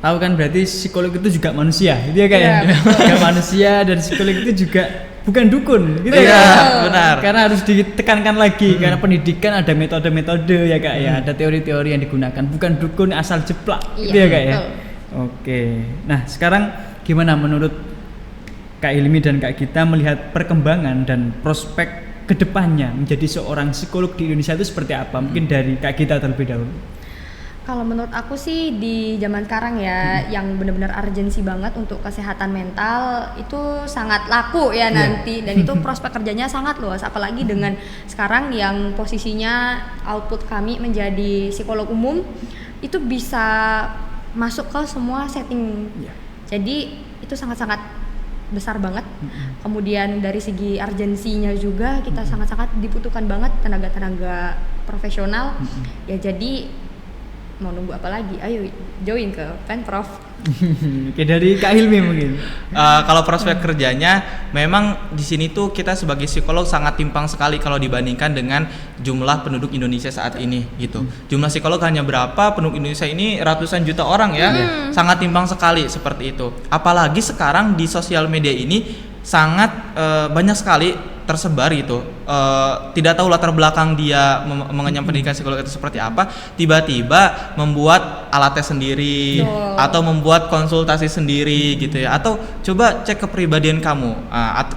tahu kan berarti psikolog itu juga manusia, gitu ya kak ya? Iya, Juga manusia, dan psikolog itu juga bukan dukun, gitu ya Iya, kak? benar. Karena harus ditekankan lagi, karena pendidikan ada metode-metode ya kak ya, ada teori-teori yang digunakan, bukan dukun asal jeplak, gitu ya Iya, kak ya? betul. Oke, nah sekarang gimana menurut Kak Hilmi dan Kak Gita melihat perkembangan dan prospek kedepannya menjadi seorang psikolog di Indonesia itu seperti apa? Mungkin dari Kak Gita terlebih dahulu. Kalau menurut aku sih di zaman sekarang ya, yang benar-benar urgensi banget untuk kesehatan mental itu sangat laku ya nanti, dan itu prospek kerjanya sangat luas, apalagi dengan sekarang yang posisinya output kami menjadi psikolog umum itu bisa masuk ke semua setting. Jadi itu sangat-sangat besar banget. Kemudian dari segi urgensinya juga kita sangat-sangat dibutuhkan banget tenaga-tenaga profesional. Ya jadi mau nunggu apa lagi? Ayo join ke Pemprov. Oke, dari Kak Hilmi mungkin. Kalau prospek kerjanya memang di sini tuh kita sebagai psikolog sangat timpang sekali kalau dibandingkan dengan jumlah penduduk Indonesia saat ini gitu. Jumlah psikolog hanya berapa, penduduk Indonesia ini ratusan juta orang ya. Sangat timpang sekali seperti itu. Apalagi sekarang di sosial media ini sangat banyak sekali tersebar gitu. Tidak tahu latar belakang dia mengenyam pendidikan psikologi itu seperti apa, tiba-tiba membuat alatnya sendiri atau membuat konsultasi sendiri gitu ya, atau coba cek kepribadian kamu.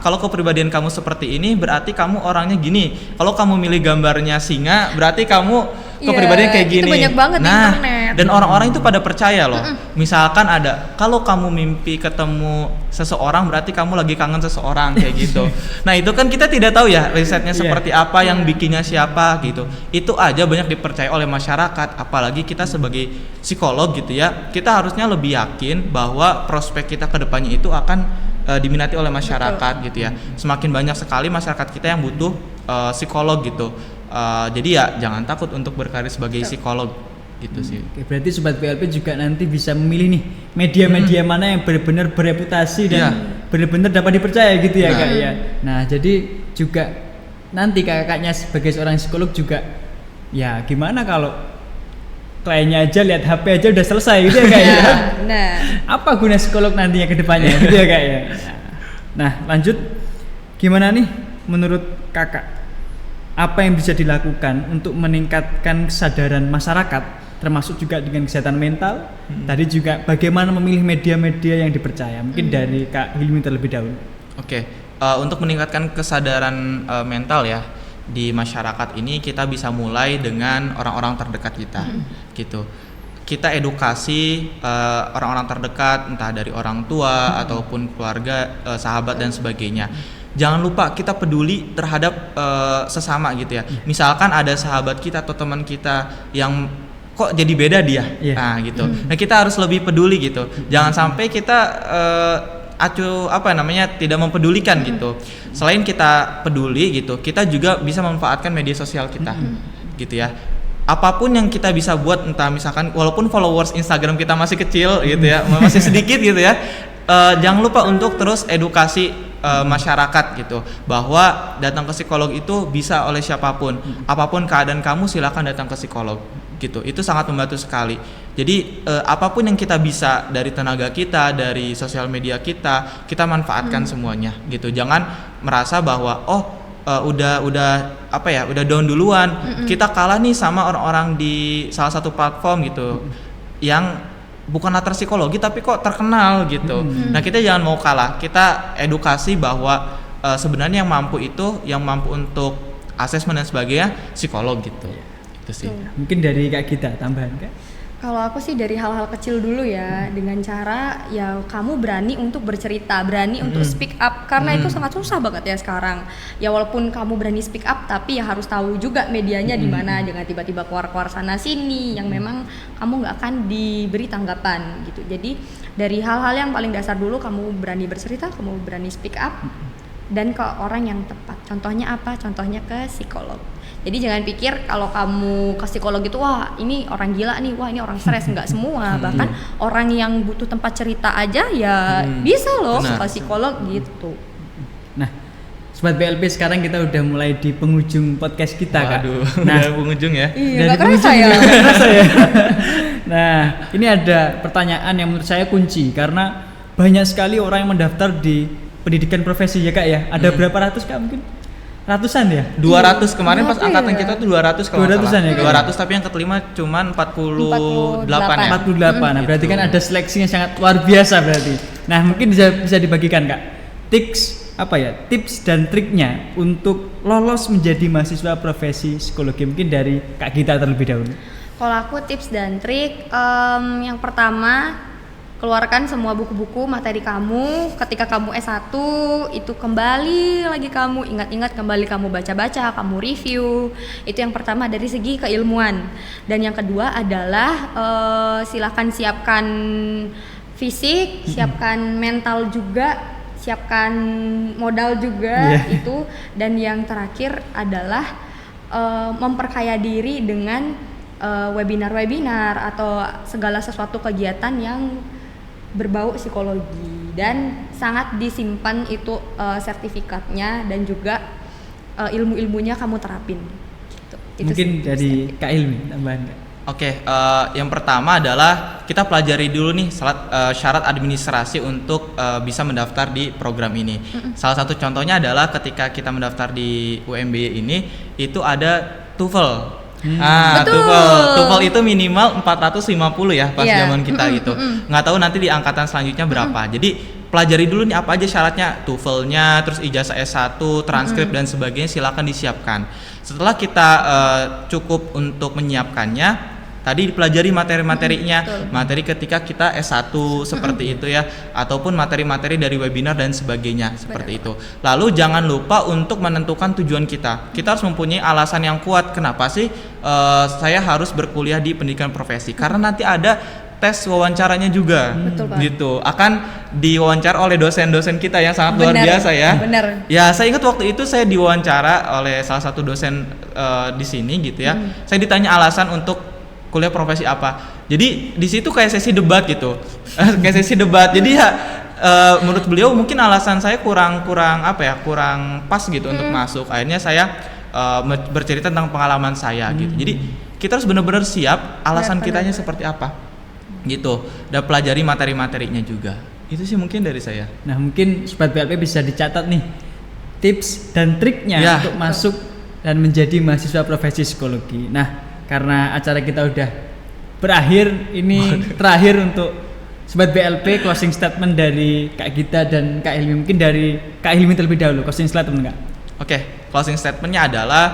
Kalau kepribadian kamu seperti ini berarti kamu orangnya gini, kalau kamu milih gambarnya singa berarti kamu kepribadian kayak gini. Itu banyak banget di internet. Dan orang-orang itu pada percaya loh. Misalkan ada, kalau kamu mimpi ketemu seseorang berarti kamu lagi kangen seseorang kayak gitu. Nah itu kan kita tidak tahu ya risetnya seperti apa, yang bikinnya siapa gitu. Itu aja banyak dipercaya oleh masyarakat. Apalagi kita sebagai psikolog gitu ya, kita harusnya lebih yakin bahwa prospek kita ke depannya itu akan diminati oleh masyarakat gitu ya. Semakin banyak sekali masyarakat kita yang butuh psikolog gitu. Jadi ya jangan takut untuk berkarir sebagai psikolog gitu sih. Oke, berarti sobat BLP juga nanti bisa memilih nih media-media mana yang benar-benar bereputasi dan benar-benar dapat dipercaya gitu ya kak ya. Nah jadi juga nanti kakaknya sebagai seorang psikolog juga ya gimana kalau kliennya aja lihat HP aja udah selesai gitu ya kak ya. Nah, Apa guna psikolog nantinya ke depannya gitu ya kak ya. Nah lanjut, gimana nih menurut kakak, apa yang bisa dilakukan untuk meningkatkan kesadaran masyarakat termasuk juga dengan kesehatan mental? Tadi juga bagaimana memilih media-media yang dipercaya, mungkin dari Kak Hilmi terlebih dahulu. Oke, untuk meningkatkan kesadaran mental ya di masyarakat ini, kita bisa mulai dengan orang-orang terdekat kita gitu. Kita edukasi orang-orang terdekat, entah dari orang tua ataupun keluarga, sahabat dan sebagainya. Jangan lupa kita peduli terhadap sesama gitu ya. Misalkan ada sahabat kita atau teman kita yang kok jadi beda dia, nah gitu. Nah kita harus lebih peduli gitu. Jangan sampai kita tidak mempedulikan gitu. Selain kita peduli gitu, kita juga bisa memanfaatkan media sosial kita, gitu ya. Apapun yang kita bisa buat, entah misalkan walaupun followers Instagram kita masih kecil gitu ya, masih sedikit gitu ya. Jangan lupa untuk terus edukasi masyarakat gitu, bahwa datang ke psikolog itu bisa oleh siapapun. Apapun keadaan kamu silakan datang ke psikolog gitu. Itu sangat membantu sekali. Jadi apapun yang kita bisa dari tenaga kita, dari sosial media kita manfaatkan semuanya gitu. Jangan merasa bahwa udah down duluan. Kita kalah nih sama orang-orang di salah satu platform gitu yang bukan latar psikologi tapi kok terkenal gitu. Nah, kita jangan mau kalah. Kita edukasi bahwa sebenarnya yang mampu untuk asesmen dan sebagainya psikolog gitu. Itu sih. Mungkin dari Kak Gita tambahan Kak? Kalau aku sih dari hal-hal kecil dulu ya, dengan cara ya kamu berani untuk bercerita, berani untuk speak up, karena itu sangat susah banget ya sekarang. Ya walaupun kamu berani speak up, tapi ya harus tahu juga medianya di mana, jangan tiba-tiba keluar-keluar sana sini yang memang kamu nggak akan diberi tanggapan gitu. Jadi dari hal-hal yang paling dasar dulu, kamu berani bercerita, kamu berani speak up, dan ke orang yang tepat. Contohnya apa? Contohnya ke psikolog. Jadi jangan pikir kalau kamu ke psikolog itu wah ini orang gila nih, wah ini orang stres. Enggak semua, bahkan orang yang butuh tempat cerita aja ya bisa loh ke psikolog gitu. Nah, Sobat BLP, sekarang kita udah mulai di penghujung podcast kita. Waduh, Kak. Nah, udah penghujung ya. Iya, dari nggak kerasa penghujung ya. nggak kerasa ya. Nah, ini ada pertanyaan yang menurut saya kunci karena banyak sekali orang yang mendaftar di pendidikan profesi ya Kak ya. Ada berapa ratus Kak mungkin? Ratusan ya? 200 kemarin pas Berapa angkatan ya? kita tuh 200 kalau nggak 200-an salah. ya, 200 tapi yang keterima cuman 48 ya. 48. Nah, berarti kan ada seleksinya sangat luar biasa berarti. Nah, mungkin bisa dibagikan Kak. Tips dan triknya untuk lolos menjadi mahasiswa profesi psikologi, mungkin dari Kak Gita terlebih dahulu. Kalau aku tips dan trik, yang pertama keluarkan semua buku-buku materi kamu ketika kamu S1, itu kembali lagi kamu ingat-ingat, kembali kamu baca-baca, kamu review. Itu yang pertama dari segi keilmuan. Dan yang kedua adalah silakan siapkan fisik, siapkan mental juga, siapkan modal juga itu. Dan yang terakhir adalah memperkaya diri dengan webinar-webinar atau segala sesuatu kegiatan yang berbau psikologi, dan sangat disimpan itu sertifikatnya dan juga ilmu-ilmunya kamu terapin gitu. Mungkin dari Kak Ilmi tambahan Kak. Oke, yang pertama adalah kita pelajari dulu nih syarat administrasi untuk bisa mendaftar di program ini. Salah satu contohnya adalah ketika kita mendaftar di UMBY ini itu ada TOEFL. TOEFL itu minimal 450 ya pas zaman kita gitu. Nggak tahu nanti di angkatan selanjutnya berapa. Jadi pelajari dulu nih apa aja syaratnya, TOEFL-nya, terus ijazah S1, transkrip dan sebagainya silakan disiapkan. Setelah kita cukup untuk menyiapkannya, tadi dipelajari materi-materinya, materi ketika kita S1 seperti itu ya, ataupun materi-materi dari webinar dan sebagainya seperti itu. Lalu jangan lupa untuk menentukan tujuan kita. Kita harus mempunyai alasan yang kuat. Kenapa sih saya harus berkuliah di pendidikan profesi? Karena nanti ada tes wawancaranya juga. Betul, Pak. Gitu. Akan diwawancara oleh dosen-dosen kita yang sangat luar biasa ya. Bener. Ya, saya ingat waktu itu saya diwawancara oleh salah satu dosen di sini gitu ya. Saya ditanya alasan untuk kuliah profesi apa. Jadi di situ kayak sesi debat gitu. Kayak sesi debat. Jadi ya menurut beliau mungkin alasan saya kurang pas gitu untuk masuk. Akhirnya saya bercerita tentang pengalaman saya gitu. Jadi kita harus benar-benar siap alasan kitanya seperti apa. Gitu. Dan pelajari materi-materinya juga. Itu sih mungkin dari saya. Nah, mungkin Sobat BLP bisa dicatat nih tips dan triknya untuk masuk dan menjadi mahasiswa profesi psikologi. Nah, karena acara kita udah berakhir, ini terakhir untuk Sobat BLP closing statement dari Kak Gita dan Kak Ilmi. Mungkin dari Kak Ilmi terlebih dahulu, closing statement Kak. Oke, closing statementnya adalah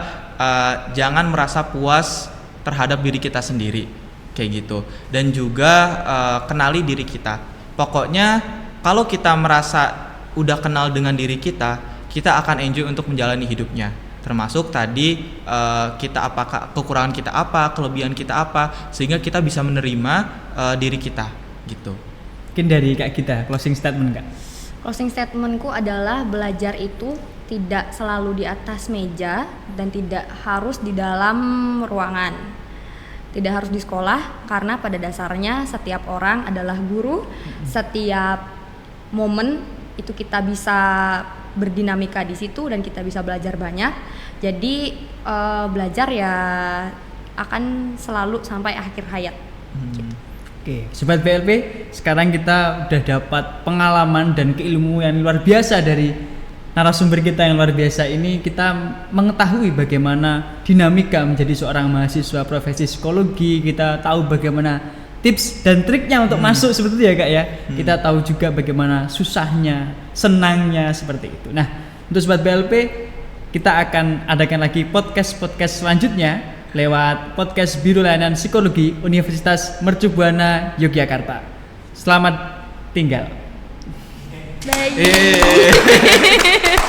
jangan merasa puas terhadap diri kita sendiri, kayak gitu. Dan juga kenali diri kita. Pokoknya kalau kita merasa udah kenal dengan diri kita akan enjoy untuk menjalani hidupnya. Termasuk tadi kita apakah kekurangan kita apa, kelebihan kita apa, sehingga kita bisa menerima diri kita gitu. Mungkin dari Kak Gita closing statement Kak. Closing statementku adalah belajar itu tidak selalu di atas meja dan tidak harus di dalam ruangan. Tidak harus di sekolah, karena pada dasarnya setiap orang adalah guru. Setiap momen itu kita bisa berdinamika di situ dan kita bisa belajar banyak. Jadi belajar ya akan selalu sampai akhir hayat. Gitu. Oke, Sobat BLP, sekarang kita udah dapat pengalaman dan keilmuan luar biasa dari narasumber kita yang luar biasa ini, kita mengetahui bagaimana dinamika menjadi seorang mahasiswa profesi psikologi. Kita tahu bagaimana tips dan triknya untuk masuk seperti itu ya Kak ya. Kita tahu juga bagaimana susahnya, senangnya seperti itu. Nah, untuk Sobat BLP, kita akan adakan lagi podcast selanjutnya lewat podcast Biro Layanan Psikologi Universitas Mercubuana Yogyakarta. Selamat tinggal. Bye.